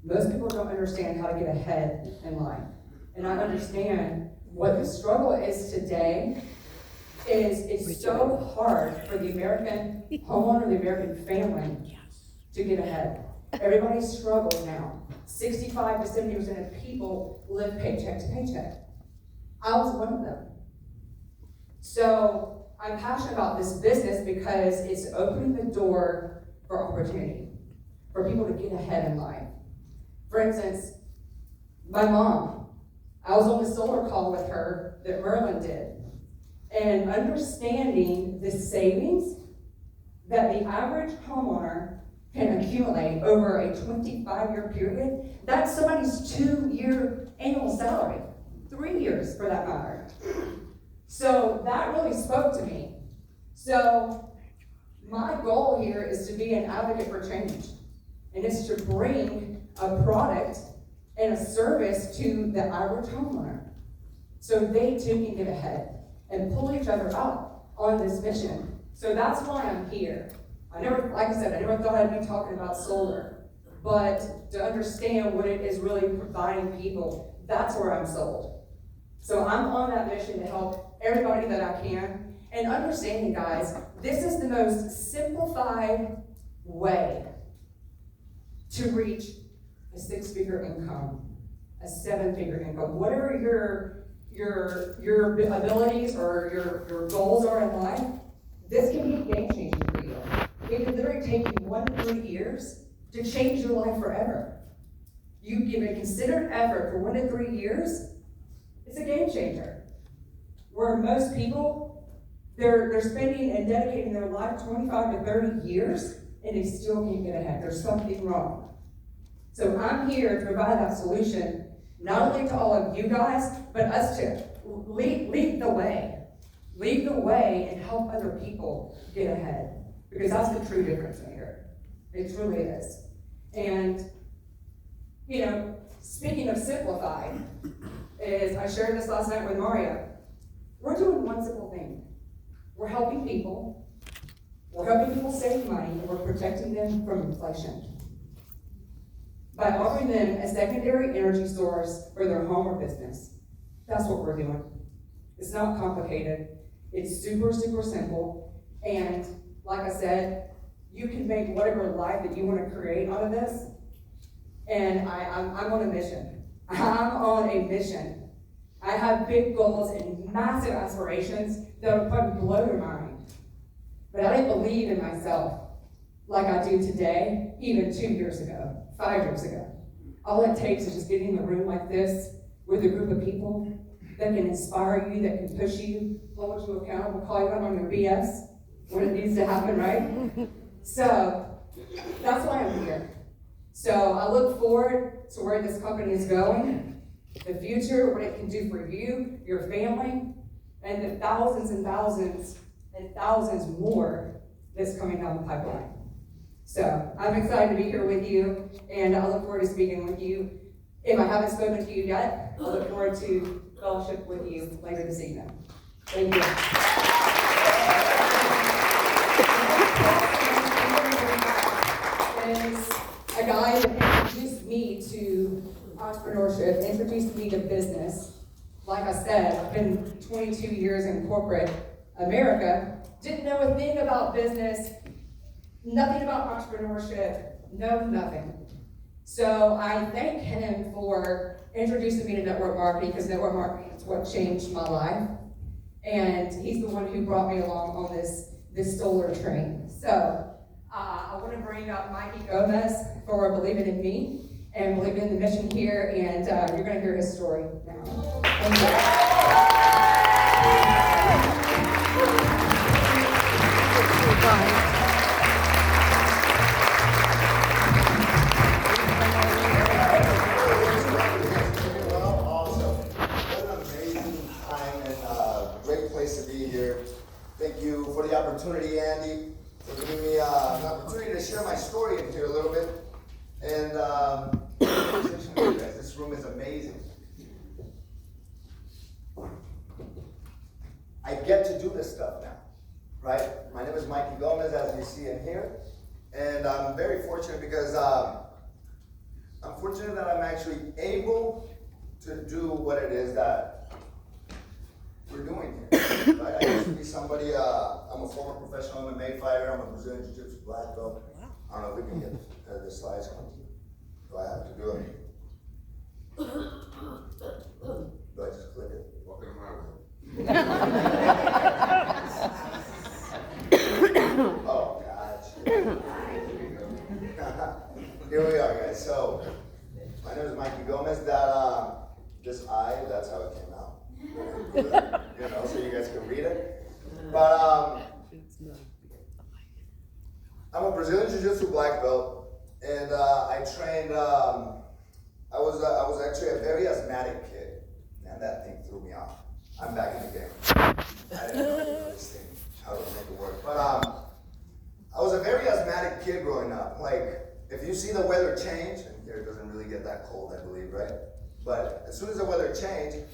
Most people don't understand how to get ahead in life. And I understand what the struggle is today is it's so hard for the American homeowner, the American family to get ahead. Everybody struggles now. 65 to 70% of people live paycheck to paycheck. I was one of them. So I'm passionate about this business because it's opening the door for opportunity, for people to get ahead in life. For instance, my mom, I was on the solar call with her that Merlin did. And understanding the savings that the average homeowner can accumulate over a 25-year period, that's somebody's 2-year annual salary, 3 years for that matter. So that really spoke to me. So my goal here is to be an advocate for change, and it's to bring a product and a service to the average homeowner so they too can get ahead and pull each other up on this mission. So that's why I'm here. Like I said, I never thought I'd be talking about solar, but to understand what it is really providing people, that's where I'm sold. So I'm on that mission to help everybody that I can. And understanding, guys, this is the most simplified way to reach a 6-figure income, a 7-figure income, whatever your abilities or your goals are in life. This can be a game changer for you. It can literally take you 1 to 3 years to change your life forever. You give a considered effort for 1 to 3 years, it's a game changer. Where most people, they're spending and dedicating their life 25 to 30 years, and they still can't get ahead. There's something wrong. So I'm here to provide that solution, not only to all of you guys, but us to lead the way. Lead the way and help other people get ahead. Because that's the true difference maker. It truly is. And, you know, speaking of simplified, is I shared this last night with Mario. We're doing one simple thing. We're helping people. We're helping people save money, and we're protecting them from inflation. By offering them a secondary energy source for their home or business. That's what we're doing. It's not complicated. It's super, super simple. And like I said, you can make whatever life that you want to create out of this. And I'm on a mission. I'm on a mission. I have big goals and massive aspirations that will probably blow your mind. But I didn't believe in myself like I do today, even 2 years ago, 5 years ago. All it takes is just getting in a room like this with a group of people that can inspire you, that can push you, hold you accountable, call you out on your BS when it needs to happen, right? So that's why I'm here. So I look forward to where this company is going, the future, what it can do for you, your family, and the thousands and thousands and thousands more that's coming down the pipeline. So I'm excited to be here with you, and I look forward to speaking with you. If I haven't spoken to you yet, I look forward to fellowship with you later this evening. Thank you. Is a guy that introduced me to entrepreneurship, introduced me to business. Like I said, I've been 22 years in corporate America, didn't know a thing about business, nothing about entrepreneurship, no nothing. So I thank him for introducing me to network marketing, because network marketing is what changed my life. And he's the one who brought me along on this solar train. So I want to bring up Mikey Gomez for believing in me and believing in the mission here, and you're going to hear his story now. Thank you. Thank you for the opportunity, Andy, for giving me an opportunity to share my story in here a little bit. And this room is amazing. I get to do this stuff now, right? My name is Mikey Gomez, as you see in here. And I'm very fortunate because I'm fortunate that I'm actually able to do what it is that we're doing here. Right? I used to be somebody, I'm a former professional MMA fighter, I'm a Brazilian Jiu-Jitsu black belt. I don't know if we can get the slides on. Do I have to do it? Do I just click it? Welcome to my world. Oh, gotcha. Here we are, guys. So, my name is Mikey Gomez. This eye, that's how it came out. You know, so you guys can read it. But I'm a Brazilian Jiu-Jitsu black belt, and I trained. I was actually a very asthmatic kid. Man, that thing threw me off. I'm back in the game. I didn't know this thing, how to make it work. But I was a very asthmatic kid growing up. Like, if you see the weather change, and here it doesn't really get that cold, I believe, right? But as soon as the weather changed,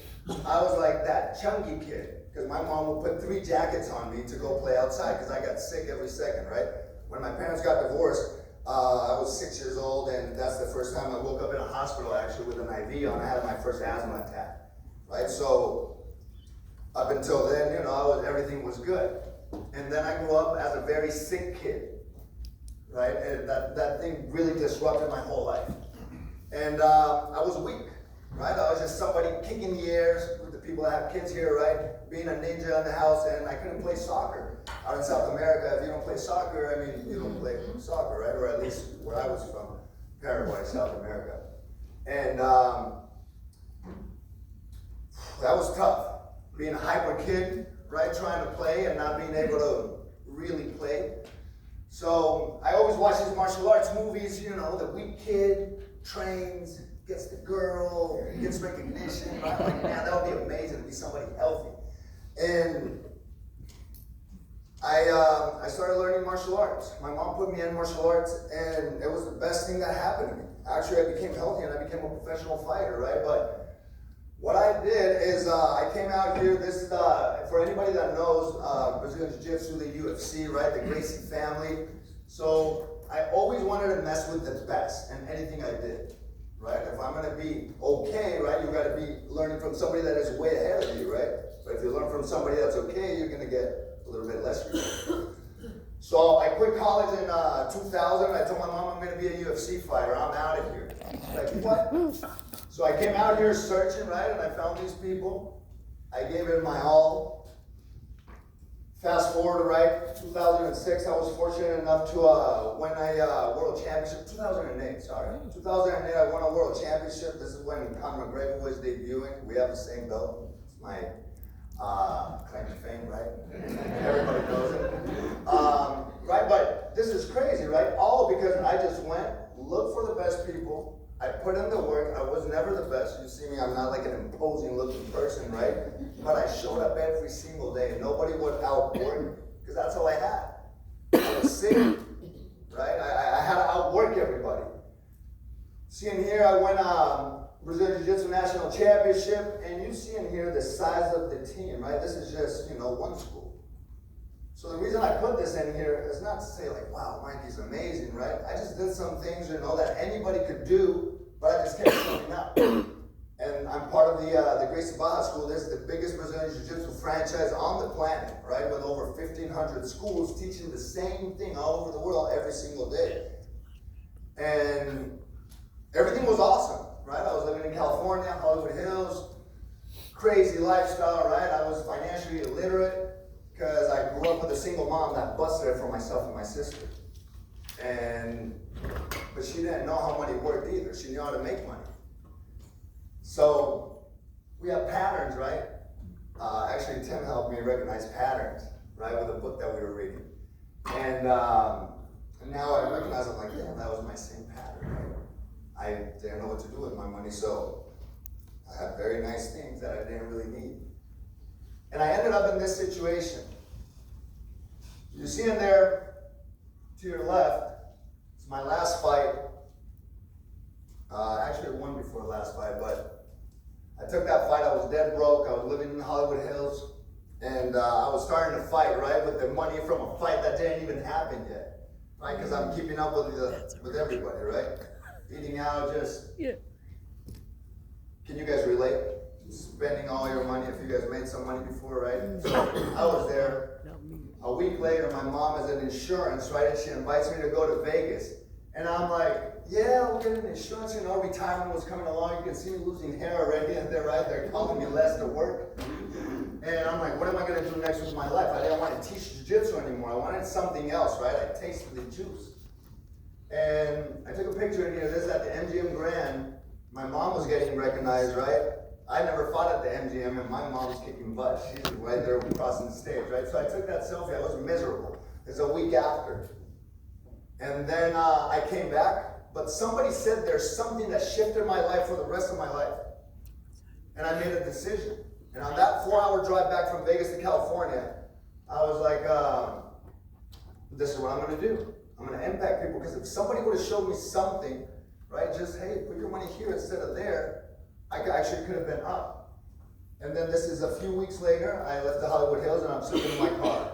I was like that chunky kid, because my mom would put 3 jackets on me to go play outside, because I got sick every second, right? When my parents got divorced, I was 6 years old, and that's the first time I woke up in a hospital, actually, with an IV on. I had my first asthma attack, right? So up until then, you know, everything was good. And then I grew up as a very sick kid, right? And that thing really disrupted my whole life. And I was weak, right? I was just somebody kicking the air with the people that have kids here, right? Being a ninja in the house, and I couldn't play soccer. Out in South America, if you don't play soccer, I mean, you don't play soccer, right? Or at least where I was from, Paraguay, South America. And that was tough. Being a hyper kid, right? Trying to play and not being able to really play. So I always watch these martial arts movies, you know, the weak kid trains, gets the girl, gets recognition, right? Like, man, that would be amazing to be somebody healthy. And I started learning martial arts. My mom put me in martial arts, and it was the best thing that happened to me. Actually, I became healthy and I became a professional fighter, right? But what I did is I came out here. This for anybody that knows Brazilian Jiu-Jitsu, the UFC, right? The Gracie family. So I always wanted to mess with the best in anything I did, right? If I'm gonna be okay, right, you gotta be learning from somebody that is way ahead of you, right? But if you learn from somebody that's okay, you're gonna get a little bit less respect. So I quit college in 2000. I told my mom I'm gonna be a UFC fighter. I'm out of here. She's like, what? So I came out here searching, right, and I found these people. I gave it my all. Fast forward, right, 2006, I was fortunate enough to win a world championship. 2008, sorry. 2008, I won a world championship. This is when Conor McGregor was debuting. We have the same belt. It's my claim to fame, right? Everybody knows it. Right, but this is crazy, right? All because I just went, looked for the best people. I put in the work. I was never the best. You see me, I'm not like an imposing looking person, right? But I showed up every single day. Nobody would outwork me, because that's all I had. I was sick, right? I had to outwork everybody. Seeing here, I won Brazilian Jiu-Jitsu National Championship, and you see in here the size of the team, right? This is just, one school. So the reason I put this in here is not to say like, wow, Mikey's amazing, right? I just did some things, that anybody could do, but I just kept showing up. And I'm part of the Gracie Barra School. This is the biggest Brazilian Jiu-Jitsu franchise on the planet, right? With over 1,500 schools teaching the same thing all over the world every single day. And everything was awesome, right? I was living in California, Hollywood Hills, crazy lifestyle, right? I was financially illiterate because I grew up with a single mom that busted it for myself and my sister. But she didn't know how money worked either. She knew how to make money. So we have patterns, right? Actually, Tim helped me recognize patterns, right, with a book that we were reading. And now I recognize, I'm like, yeah, that was my same pattern, right? I didn't know what to do with my money, so I had very nice things that I didn't really need. And I ended up in this situation. You see in there, to your left, it's my last fight. Actually, one before the last fight, but I took that fight. I was dead broke. I was living in Hollywood Hills, and I was starting to fight, right, with the money from a fight that didn't even happen yet, right? Because I'm keeping up with everybody, right? Eating out, just. Yeah. Can you guys relate? Spending all your money, if you guys made some money before, right? So I was there. A week later, my mom is in insurance, right? And she invites me to go to Vegas. And I'm like, yeah, we're getting insurance, retirement was coming along. You can see me losing hair already, and they're right there calling me less to work. And I'm like, what am I gonna do next with my life? I didn't want to teach jiu-jitsu anymore. I wanted something else, right? I tasted the juice. And I took a picture in here. This is at the MGM Grand. My mom was getting recognized, right? I never fought at the MGM, and my mom was kicking butt. She's right there crossing the stage, right? So I took that selfie. I was miserable. It's a week after. And then I came back, but somebody said there's something that shifted my life for the rest of my life. And I made a decision. And on that 4-hour drive back from Vegas to California, I was like, this is what I'm going to do. I'm going to impact people, because if somebody would have showed me something, right, just, hey, put your money here instead of there, I actually could have been up. And then this is a few weeks later, I left the Hollywood Hills and I'm sitting in my car,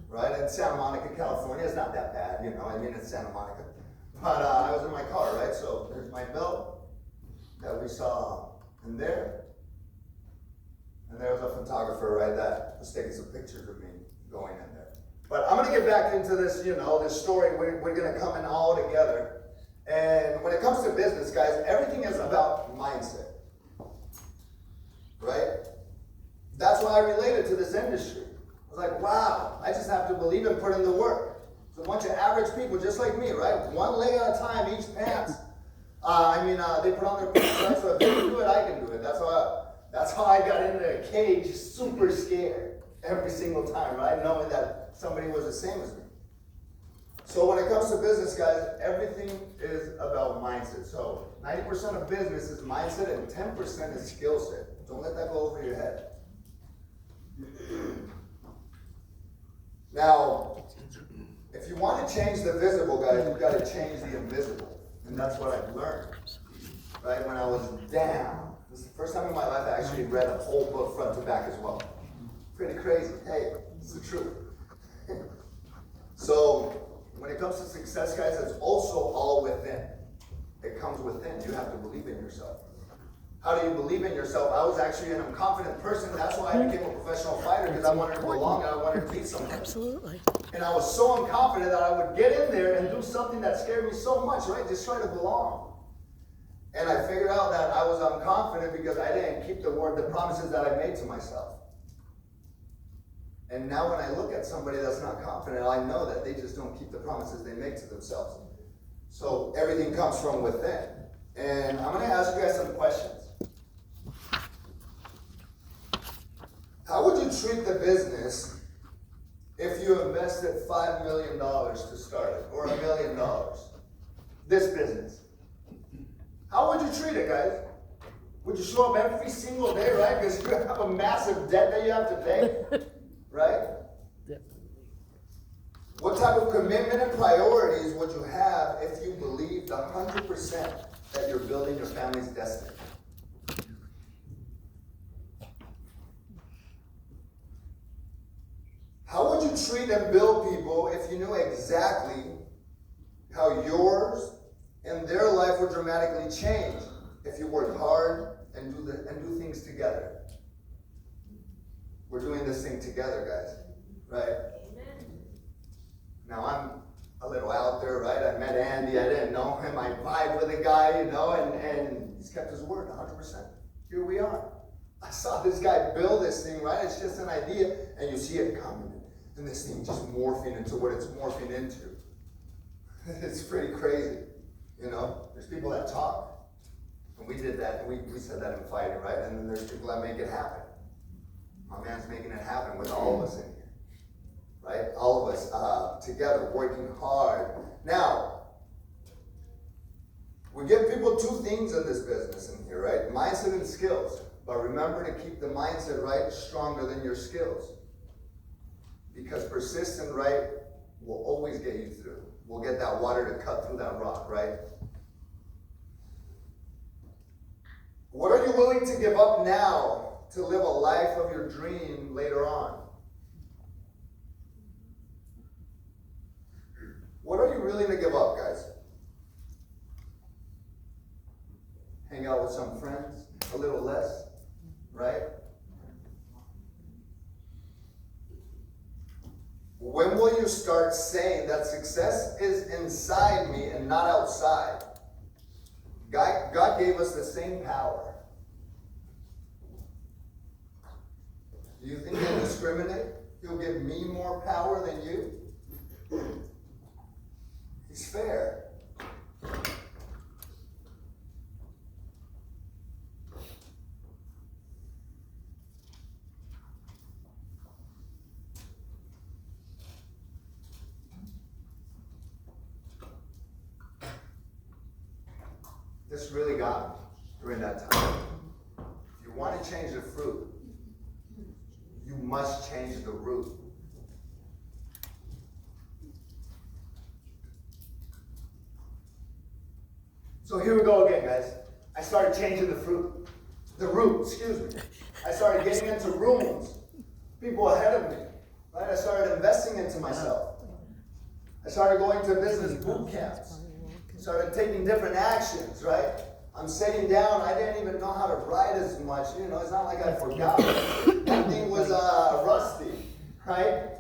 right, in Santa Monica, California. It's not that bad, it's Santa Monica. But I was in my car, right, so there's my belt that we saw in there. And there was a photographer, right, that was taking some pictures of me going in there. But I'm gonna get back into this, this story. We're gonna come in all together. And when it comes to business, guys, everything is about mindset. Right? That's why I related to this industry. I was like, wow, I just have to believe and put in the work. It's a bunch of average people just like me, right? One leg at a time, each pants. They put on their pants, right? So if they can do it, I can do it. That's how I got into a cage, super scared every single time, right? Knowing that somebody was the same as me. So when it comes to business, guys, everything is about mindset. So 90% of business is mindset and 10% is skill set. Don't let that go over your head. Now, if you want to change the visible, guys, you've got to change the invisible. And that's what I've learned. Right? When I was down, this is the first time in my life I actually read a whole book front to back as well. Pretty crazy. Hey, it's the truth. So, when it comes to success, guys, it's also all within. It comes within. You have to believe in yourself. How do you believe in yourself? I was actually an unconfident person. That's why I became a professional fighter, because I wanted to belong and I wanted to be something. Absolutely. And I was so unconfident that I would get in there and do something that scared me so much, right? Just try to belong. And I figured out that I was unconfident because I didn't keep the promises that I made to myself. And now when I look at somebody that's not confident, I know that they just don't keep the promises they make to themselves. So everything comes from within. And I'm going to ask you guys some questions. How would you treat the business if you invested $5 million to start it, or $1 million? This business. How would you treat it, guys? Would you show up every single day, right? Because you have a massive debt that you have to pay, right? What type of commitment and priorities would you have if you believed 100% that you're building your family's destiny? How would you treat and build people if you knew exactly how yours and their life would dramatically change if you worked hard and do things together? We're doing this thing together, guys, right? Amen. Now I'm a little out there, right? I met Andy, I didn't know him, I vibed with the guy, you know, and he's kept his word 100%. Here we are. I saw this guy build this thing, right? It's just an idea, and you see it coming. And this thing just morphing into what it's morphing into. It's pretty crazy, you know? There's people that talk. And we did that, and we said that in fighting, right? And then there's people that make it happen. My man's making it happen with all of us in here, right? All of us together, working hard. Now, we give people two things in this business in here, right? Mindset and skills. But remember to keep the mindset, right, stronger than your skills. Because persistent, right, will always get you through. We'll get that water to cut through that rock, right? What are you willing to give up now to live a life of your dream later on? What are you willing to give up, guys? Hang out with some friends, a little less, right? When will you start saying that success is inside me and not outside? God gave us the same power. Do you think he'll discriminate? He'll give me more power than you? He's fair. This really got me during that time. If you want to change the fruit, you must change the root. So here we go again, guys. I started changing the root, excuse me. I started getting into rooms, people ahead of me, right? I started investing into myself. I started going to business boot camps. Started taking different actions, right? I'm sitting down, I didn't even know how to write as much, you know, it's not like I forgot. Everything was rusty, right?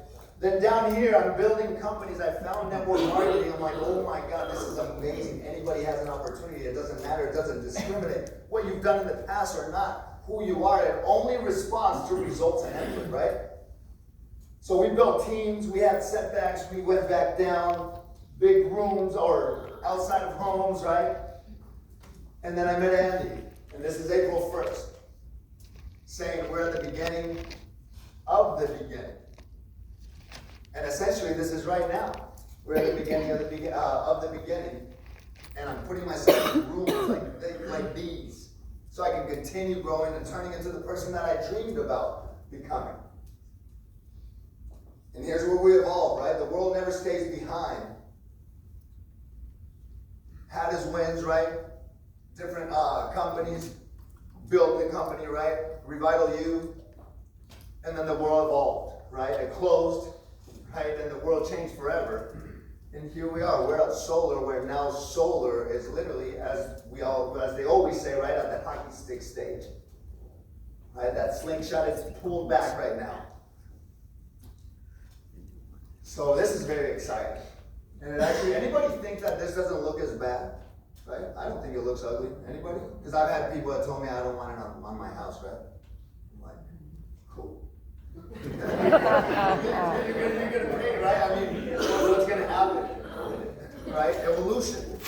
Then down here, I'm building companies, I found network marketing, I'm like, oh my God, this is amazing. Anybody has an opportunity, it doesn't matter, it doesn't discriminate what you've done in the past or not, who you are, it only responds to results and effort, right? So we built teams, we had setbacks, we went back down, big rooms or outside of homes, right? And then I met Andy, and this is April 1st, saying we're at the beginning of the beginning. And essentially, this is right now. We're at the beginning of the beginning, and I'm putting myself in rooms like these, so I can continue growing and turning into the person that I dreamed about becoming. And here's where we evolve, right? The world never stays behind. Hadis wins, right? Different companies built the company, right? Revital U, and then the world evolved, right? It closed, right? And the world changed forever. And here we are. We're at solar, where now solar is literally, as they always say, right, at the hockey stick stage. Right? That slingshot is pulled back right now. So this is very exciting. And it actually, anybody think that this doesn't look as bad? Right? I don't think it looks ugly. Anybody? Because I've had people that told me I don't want it on my house, right? I'm like, cool. You're gonna pay, right? I mean, what's gonna happen? Right? Evolution.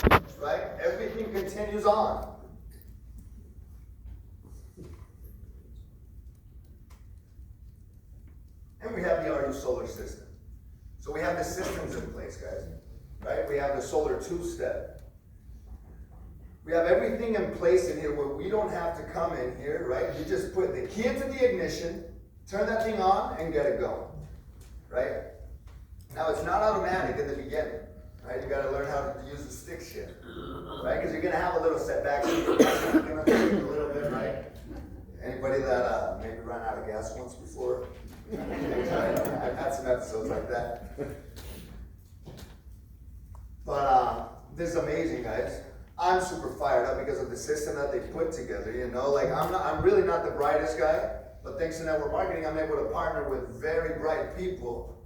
Right? Everything continues on. And we have the RU solar system. So we have the systems in place, guys. Right? We have the solar two-step. We have everything in place in here where we don't have to come in here, right? You just put the key into the ignition, turn that thing on, and get it going. Right? Now, it's not automatic in the beginning. Right? You got to learn how to use the stick shift. Right? Because you're going to have a little setback. So you're going to take a little bit, right? Anybody that maybe ran out of gas once before? I've had some episodes like that. But this is amazing, guys. I'm super fired up because of the system that they put together, you know? Like, I'm really not the brightest guy, but thanks to network marketing, I'm able to partner with very bright people,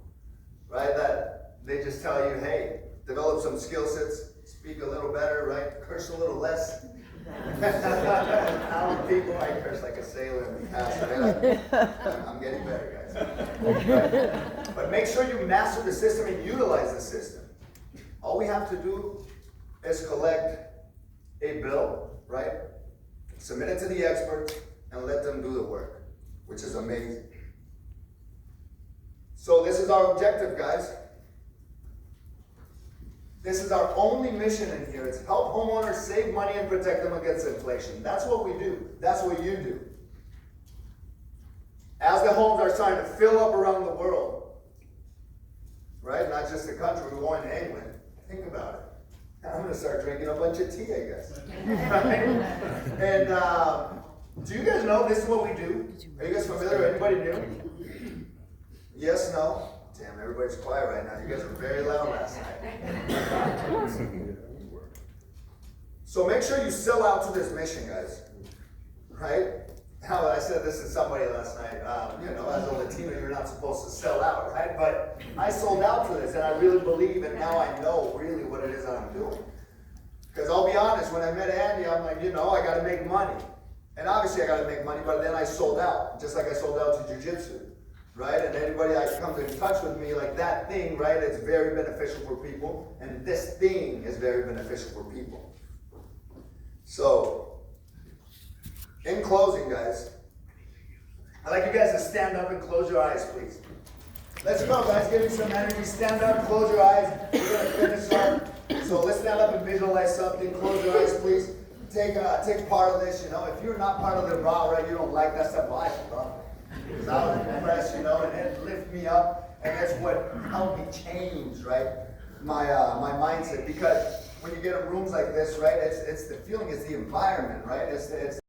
right? That they just tell you, hey, develop some skill sets, speak a little better, right? Curse a little less. Now people, I curse like a sailor in the past, right? I'm getting better, guys. Right? But make sure you master the system and utilize the system. All we have to do is collect a bill, right? Submit it to the experts and let them do the work, which is amazing. So this is our objective, guys. This is our only mission in here. It's help homeowners save money and protect them against inflation. That's what we do. That's what you do. As the homes are starting to fill up around the world, right? Not just the country, we're going to England. Think about it. I'm going to start drinking a bunch of tea, I guess. Right? And do you guys know this is what we do? Are you guys familiar? Anybody new? Yes, no? Damn, everybody's quiet right now. You guys were very loud last night. So make sure you sell out to this mission, guys. Right? Now, I said this to somebody last night. As a Latino, you're not supposed to sell out, right? But I sold out to this, and I really believe, and now I know really what it is that I'm doing. Because I'll be honest, when I met Andy, I'm like, I got to make money. And obviously I got to make money, but then I sold out, just like I sold out to jiu-jitsu, right? And anybody that comes in touch with me, like that thing, right, it's very beneficial for people, and this thing is very beneficial for people. So, in closing, guys, I'd like you guys to stand up and close your eyes, please. Let's go, guys. Give me some energy. Stand up, close your eyes. We're going to finish up. So let's stand up and visualize something. Close your eyes, please. Take part of this, If you're not part of the raw, right, you don't like that stuff, well, I love it. Because I was impressed, and it lifted me up. And that's what helped me change, right, my mindset. Because when you get in rooms like this, right, it's the feeling, it's the environment, right? It's